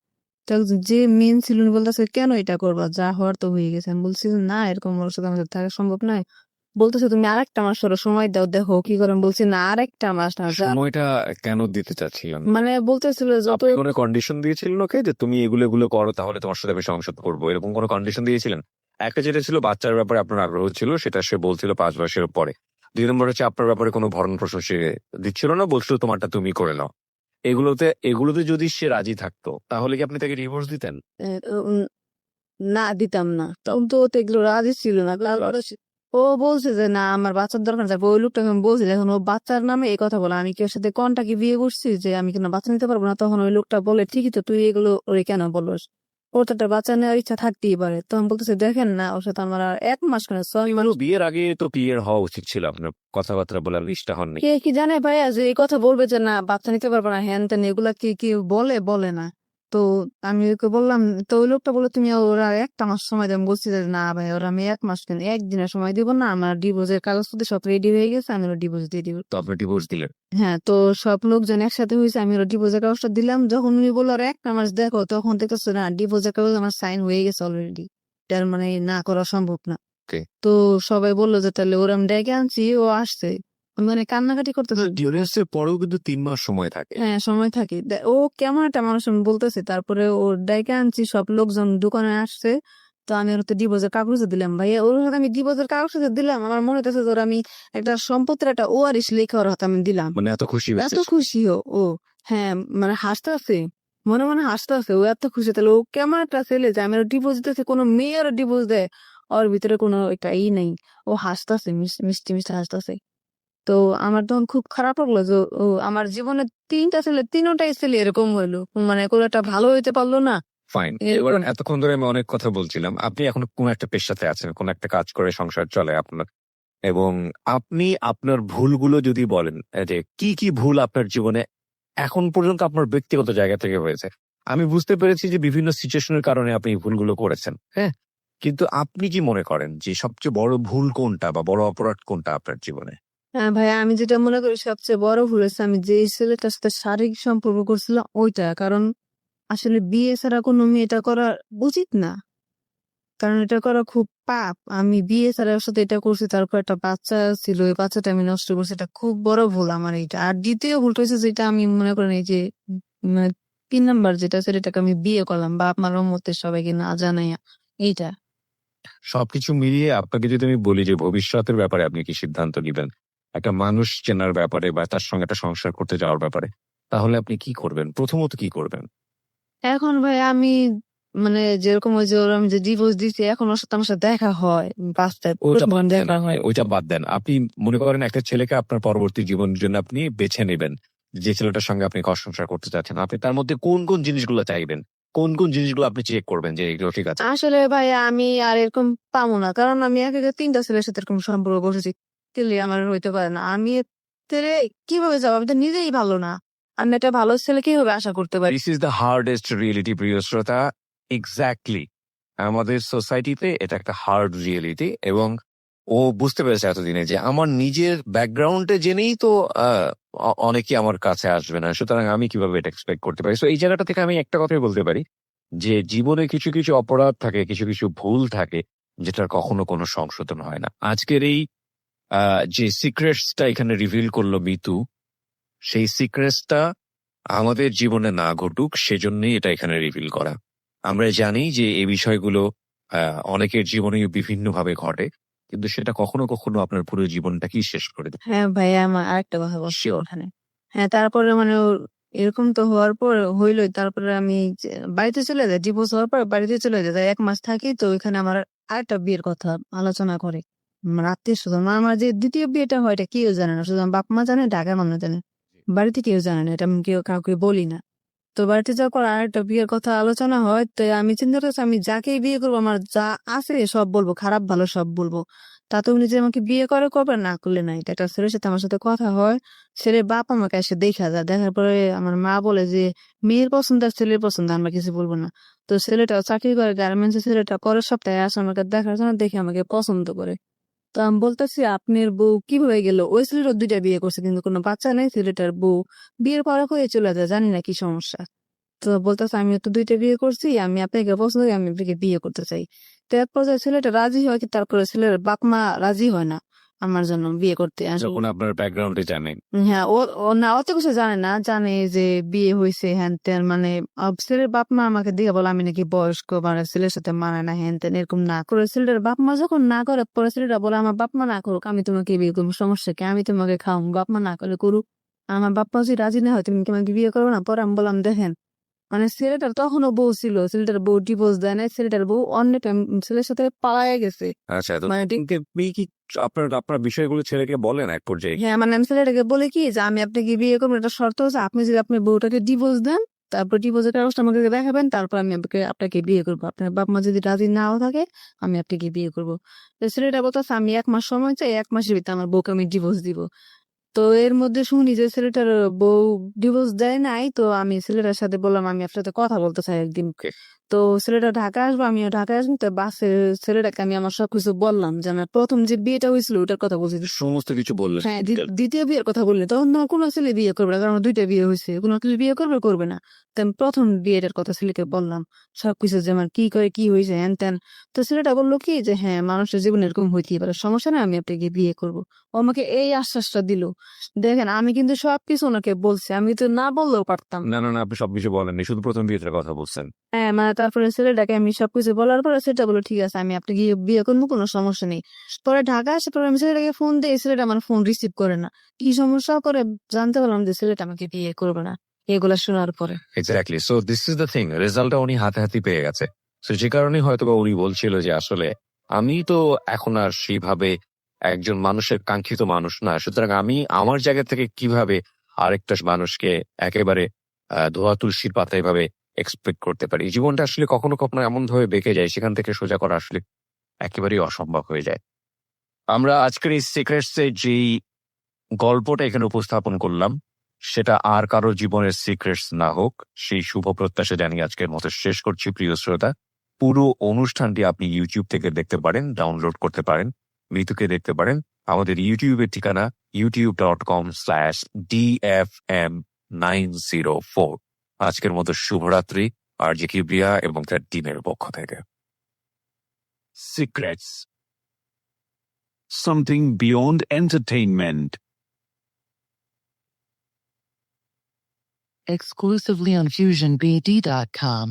তো যে মেন ছিল উনি বলতেছে কেন এটা করবা, যা হওয়ার তো হয়ে গেছে। আমি বলছি যে, না এরকম ওর সাথে আমার সাথে থাকা সম্ভব নয়। বলতেছে তুমি আরেকটা মাস ওরা সময় দাও, দেখো কি করে। আমি বলছি না আরেকটা মাস না, সময়টা কেন দিতে চাচ্ছিলেন? মানে বলতেছিল যত আপনি কোনো কন্ডিশন দিয়েছিলেন ওকে যে তুমি এগুলো করো তাহলে তোমার সাথে আমি সংসার করবো, এরকম কোনো কন্ডিশন দিয়েছিলেন? একটা যেটা ছিল বাচ্চার ব্যাপারে আপনার আগ্রহ ছিল, সেটা সে বলছিল 5 বছরের পরে। 2 নম্বর হচ্ছে আপনার ব্যাপারে কোনো ভরণ পোষণ সে দিচ্ছিল না, বলছিল তোমারটা তুমি করে নাও। এগুলোতে যদি সে রাজি থাকতো তাহলে কি আপনি তাকে ডিভোর্স দিতেন? উম, না দিতাম না। তখন তো ও তো এগুলো রাজি ছিল না। ও বলছে যে না আমার বাচ্চার দরকার। যাবে ওই লোকটা যখন বলছে, এখন ও বাচ্চার নামে এই কথা বলে, আমি কি ওর সাথে কনটাকে বিয়ে করছি যে আমি কেন বাচ্চা নিতে পারবো না। তখন ওই লোকটা বলে ঠিকই তো, তুই এগুলো ওরে কেন বলস, ওর তো একটা বাচ্চা নেওয়ার ইচ্ছা থাকতেই পারে। তখন বলতেছে দেখেন না ওর সাথে আমার আর 1 মাস কেন 6 মাস। বিয়ের আগে তো ক্লিয়ার হওয়া উচিত ছিল, আপনার কথাবার্তা বলার লিস্টটা হননি। কে কি জানে ভাইয়া যে এই কথা বলবে যে না বাচ্চা নিতে পারবো না, হ্যান ত্যান এগুলা কি কি বলে না। তো আমি ওকে বললাম, তো ওই লোকটা বলে তুমি ওরা 1টা মাস সময় দেন। বলছি যে না ভাই ওরা আমি 1 মাস কেন 1 দিনের সময় দিব না, আমার ডিভোর্সের কাগজপত্র সব রেডি হয়ে গেছে, আমি ওরা ডিভোর্স দিয়ে দিব। তো আপনি ডিভোর্স দিলেন? হ্যাঁ, তো সব লোকজন একসাথে হয়েছে, আমি ওরা ডিভোর্সের কাগজটা দিলাম। যখন উনি বললো আর 1টা মাস দেখো, তখন দেখতেছো না ডিভোর্সের কাগজ আমার সাইন হয়ে গেছে অলরেডি। তার মানে না করা সম্ভব না। Okay. তো সবাই বললো যে তাহলে ওরা আমি ডেকে আনছি, ও আসছে, মানে কান্নাকাটি করতেছে। ডিভোর্সের পরেও কিন্তু 3 মাস সময় থাকে। হ্যাঁ সময় থাকে। ও কেমন একটা মানুষ আমি বলতেছি। তারপরে ওর ডাইকে আনছি, সব লোকজন দোকানে আসছে। তো আমি ওর ডিভোর্সের কাগজ দিলাম। ভাই ওর হাতে আমি ডিভোর্সের কাগজ দিলাম, আমার মনে হচ্ছে ওর আমি একটা সম্পত্তির একটা ওয়ারিশ লেখা ওর হাতে আমি দিলাম। মানে এত খুশি এত হয়েছে? খুশি ও হ্যাঁ মানে হাসতে আছে, মনে মনে হাসতে আছে। ও এত খুশি। তাহলে ও কেমন একটা ছেলে যে আমি ওর ডিভোর্স দিতেছি, কোনো মেয়ে ওর ডিভোর্স দেয়, ওর ভিতরে কোনো একটা নেই। ও হাসতেছে, মিষ্টি মিষ্টি হাসতেছে। তো আমার তখন খুব খারাপ লাগলো যে ও আমার জীবনে 3টা ছেলে, 3টাই ছেলে এরকম হইলো, মানে কোনো একটা ভালো হইতে পারলো না। ফাইন। এরকম। এবার এতক্ষণ ধরে আমি অনেক কথা বলছিলাম, আপনি এখন কোন একটা পেশাতে আছেন, কোন একটা কাজ করে সংসার চলে আপনার, এবং আপনি আপনার ভুলগুলো যদি বলেন, যে কি কি ভুল আপনার জীবনে এখন পর্যন্ত আপনার ব্যক্তিগত জায়গা থেকে হয়েছে। আমি বুঝতে পেরেছি যে বিভিন্ন সিচুয়েশনের কারণে আপনি এই ভুলগুলো করেছেন, হ্যাঁ, কিন্তু আপনি কি মনে করেন যে সবচেয়ে বড় ভুল কোনটা বা বড় অপরাধ কোনটা আপনার জীবনে? হ্যাঁ ভাইয়া, আমি যেটা মনে করি সবচেয়ে বড় ভুল হচ্ছে আমি যে ছেলেটার সাথে শারীরিক সম্পর্ক করছিলাম ওইটা। কারণ আসলে বিয়ে ছাড়া কোনো মেয়ে এটা করা উচিত না, কারণ এটা করা খুব পাপ। আমি বিয়ে ছাড়া ওর সাথে এটা করছি, তারপর একটা বাচ্চা ছিল, ওই বাচ্চাটা আমি নষ্ট করছি। এটা খুব বড় ভুল আমার এইটা। আর দ্বিতীয় ভুলটা হচ্ছে যেটা আমি মনে করেন এই যে মানে 3 নাম্বার যেটা ছেলেটাকে আমি বিয়ে করলাম বা আপনার মতে সবাইকে না জানাইয়া, এইটা। সবকিছু মিলিয়ে আপনাকে যদি আমি বলি যে ভবিষ্যতের ব্যাপারে আপনি কি সিদ্ধান্ত নিবেন, একটা মানুষ চেনার ব্যাপারে বা তার সঙ্গে একটা সংসার করতে যাওয়ার ব্যাপারে, তাহলে আপনি কি করবেন? প্রথমত কি করবেন? এখন ভাই আমি মানে যেরকম ওই যে ওর আমি যে ডিভোর্স দিছি, এখন ওর সাথে আমার সাথে দেখা হয় বাস্তবে, প্রতিদিন দেখা হয়। ওইটা বাদ দেন। আপনি মনে করেন একটা ছেলেকে আপনার পরবর্তী জীবনের জন্য আপনি বেছে নেবেন, যে ছেলেটার সঙ্গে আপনি ঘর সংসার করতে চাচ্ছেন, আপনি তার মধ্যে কোন কোন জিনিসগুলো চাইবেন, কোন কোন জিনিসগুলো আপনি চেক করবেন যে এগুলো ঠিক আছে? আসলে ভাই আমি আর এরকম পাবো না, কারণ আমি একে 3টা ছেলের সাথে এরকম সম্পর্ক করতেছি। তেলে আমার হইতে পারে না। আমি তেলে কিভাবে যাবো, আমি তো নিজেই ভালো না। আমি একটা ভালো ছেলে কিভাবে আশা করতে পারি? This is the hardest reality, প্রিয় শ্রোতা। এক্স্যাক্টলি, আমাদের সোসাইটিতে এটা একটা হার্ড রিয়েলিটি, এবং ও বুঝতে পেরেছে এতদিনে যে আমার নিজের ব্যাকগ্রাউন্ডে জেনেই তো অনেকেই আমার কাছে আসবে না, সুতরাং আমি কিভাবে এটা এক্সপেক্ট করতে পারি। তো এই জায়গাটা থেকে আমি একটা কথাই বলতে পারি যে জীবনে কিছু কিছু অপরাধ থাকে, কিছু কিছু ভুল থাকে, যেটার কখনো কোনো সংশোধন হয় না। আজকের এই যে সিক্রেটসটা এখানে রিভিল করলো মিতু, সেই সিক্রেটসটা আমাদের জীবনে না ঘটুক সেজন্যই এটা এখানে রিভিল করা। আমরা জানি যে এই বিষয়গুলো অনেকের জীবনে বিভিন্নভাবে ঘটে, কিন্তু সেটা কখনো কখনো আপনার পুরো জীবনটাকেই শেষ করে দেয়। হ্যাঁ ভাই, আমার আরেকটা কথা বলছি Sure. ওখানে। হ্যাঁ, তারপরে মানে এরকম তো হওয়ার পর হইলই, তারপরে আমি বাড়িতে চলে যাই, ডিভোর্স হওয়ার পর বাড়িতে চলে যাই, 1 মাস থাকি, তো ওইখানে আমার আরেকটা বিয়ের কথা আলোচনা করে আত্মীয় স্বজন। আমার যে দ্বিতীয় বিয়েটা হয় এটা কেউ জানে না, শুধু আমার বাপ মা জানে, ঢাকার মানুষ জানে, বাড়িতে কেউ জানে না, এটা আমি কেউ কাউকে বলি না। তো বাড়িতে যাওয়ার পর আরেকটা বিয়ের কথা আলোচনা হয়, তো আমি চিন্তা করছি আমি যাকেই বিয়ে করবো আমার যা আছে সব বলবো, খারাপ ভালো সব বলবো। তাতে উনি যে আমাকে বিয়ে করবে না করলে নাই, একটা ছেলের সাথে আমার সাথে কথা হয়, ছেলের বাপ আমাকে এসে দেখা যায়, দেখার পরে আমার মা বলে যে মেয়ের পছন্দ আর ছেলের পছন্দ, আমরা কিছু বলবো না। তো ছেলেটা চাকরি করে গার্মেন্টস, ছেলেটা পরের সপ্তাহে আসে আমাকে দেখার জন্য, দেখে আমাকে পছন্দ করে। তো আমি বলতেছি আপনার বউ কিভাবে গেল? ওই ছেলেটার 2টা বিয়ে করছে কিন্তু কোনো বাচ্চা নেই, ছেলেটার বউ বিয়ের পরে হয়ে চলে যায়, জানি না কি সমস্যা। তো বলতেছে আমি তো 2টা বিয়ে করছি, আমি আপনাকে পছন্দ করি, আমি আপনাকে বিয়ে করতে চাই। তো এক পর্যায়ে ছেলেটা রাজি হয়, কি তারপরে ছেলের বাপ মা রাজি হয় না আমার জন্য বিয়ে করতে। যখন আপনার ব্যাকগ্রাউন্ডে জানেন, হ্যাঁ, ও ও না অত কিছু জানে না, জানে যে বিয়ে হয়েছে হ্যান ত্যান, মানে ছেলের বাপ মা আমাকে দিয়ে বলে আমি নাকি বয়স্ক, মানে ছেলের সাথে মানায় না, হ্যান ত্যান এরকম না করে। ছেলেটার বাপ মা যখন না করে, পরে ছেলেটা বলে আমার বাপ মা না করুক, আমি তোমাকে বিয়ে করবো, সমস্যা কি, আমি তোমাকে খাওয়াবো, বাপ মা না করে করুক, আমার বাপ মা যদি রাজি না হয় তুমি কি আমাকে বিয়ে করবো না? পরে আমি বললাম দেখেন, মানে ছেলেটার তখনও বউ ছিল, ছেলেটার বউ ডিভোর্স দেয় নাই, ছেলেটার বউ অন্য ছেলের সাথে পালায় গেছে। আচ্ছা, তো মানে কি আপনার আপনার বিষয়গুলো ছেলেকে বলেন এক পর্যায়ে? হ্যাঁ, মানে আমি ছেলেটাকে বলে কি যে আমি আপনাকে বিয়ে করবো, এটা শর্ত হচ্ছে আপনি যদি আপনার বউটাকে ডিভোর্স দেন, তারপর ডিভোর্সের কাগজটা আমাকে দেখাবেন, তারপর আমি আপনাকে বিয়ে করবো, আপনার বাপ মা যদি রাজি নাও থাকে আমি আপনাকে বিয়ে করবো। তো ছেলেটা বলতেছে আমি 1 মাস সময় চাই, 1 মাসের ভিতরে আমার বউকে আমি ডিভোর্স দিব। তো এর মধ্যে শুনি যে ছেলেটার বউ ডিভোর্স দেয় নাই, তো আমি ছেলেটার সাথে বললাম আমি আপনার সাথে কথা বলতে চাই একদিন। তো ছেলেটা ঢাকা আসবো, আমিও ঢাকায় আসবো, তো বাসে ছেলেটাকে আমি আমার সবকিছু বললাম, যে আমার প্রথম যে বিয়েটা হয়েছিল ওটার কথা বলছি। সমস্ত কিছু বললেন? হ্যাঁ, দ্বিতীয় বিয়ের কথা বললে তখন তোমার কোনো ছেলে বিয়ে করবে না, কারণ আমার 2টা বিয়ে হয়েছে, কোনো কিছু বিয়ে করবে করবে না। তো আমি প্রথম বিয়েটার কথা ছেলেকে বললাম, সবকিছু যে আমার কি করে কি হয়েছে হ্যান ত্যান। তো ছেলেটা বললো কি যে হ্যাঁ, মানুষের জীবনে এরকম হইতেই পারে, সমস্যা না, আমি আপনাকে বিয়ে করবো। ও আমাকে এই আশ্বাসটা দিল। দেখেন আমি কিন্তু সবকিছু ওনাকে বলছি, আমি তো না বললেও পারতাম। না, না, না, আপনি সবকিছু বলেননি, শুধু প্রথম বিয়েটার কথা বলছেন। হ্যাঁ, মানে তারপরে ছেলেটাকে আমি সবকিছু বলার পরে সেটা বলো ঠিক আছে আমি আপনাকে বিয়ে করবো, কোনো সমস্যা নেই। পরে ঢাকা আসে, পরে আমি ছেলেটাকে ফোন দিই, ছেলেটা আমার ফোন রিসিভ করে না, কি সমস্যা করে জানতে পারলাম যে ছেলেটা আমাকে বিয়ে করবে না এগুলা শোনার পরে। Exactly, so this is the thing, রেজাল্টটা উনি হাতে হাতে পেয়ে গেছে। তো যে কারণে হয়তো বা উনি বলছিল যে আসলে আমি তো এখন আর সেইভাবে একজন মানুষের কাঙ্ক্ষিত মানুষ না, সুতরাং আমি আমার জায়গা থেকে কিভাবে আরেকটা মানুষকে একেবারে ধোয়া তুলসীর পাতা এভাবে এক্সপেক্ট করতে পারি। জীবনটা আসলে কখনো কখনো এমন ভাবে বেঁকে যায়, সেখান থেকে সোজা করা আসলে একেবারেই অসম্ভব হয়ে যায়। আমরা আজকের এই সিক্রেটস এর যেই গল্পটা এখানে উপস্থাপন করলাম, সেটা আর কারো জীবনের সিক্রেটস না হোক, সেই শুভ প্রত্যাশা জানিয়ে আজকের মতো শেষ করছি। প্রিয় শ্রোতা, পুরো অনুষ্ঠানটি আপনি ইউটিউব থেকে দেখতে পারেন, ডাউনলোড করতে পারেন, মৃত্যুকে দেখতে পারেন। আমাদের ইউটিউবের ঠিকানা youtube.com/DFM904। আজকের মতো শুভরাত্রি, আর জি কিবরিয়া এবং তার টিমের পক্ষ থেকে। Secrets. Something beyond entertainment. Exclusively on FusionBD.com.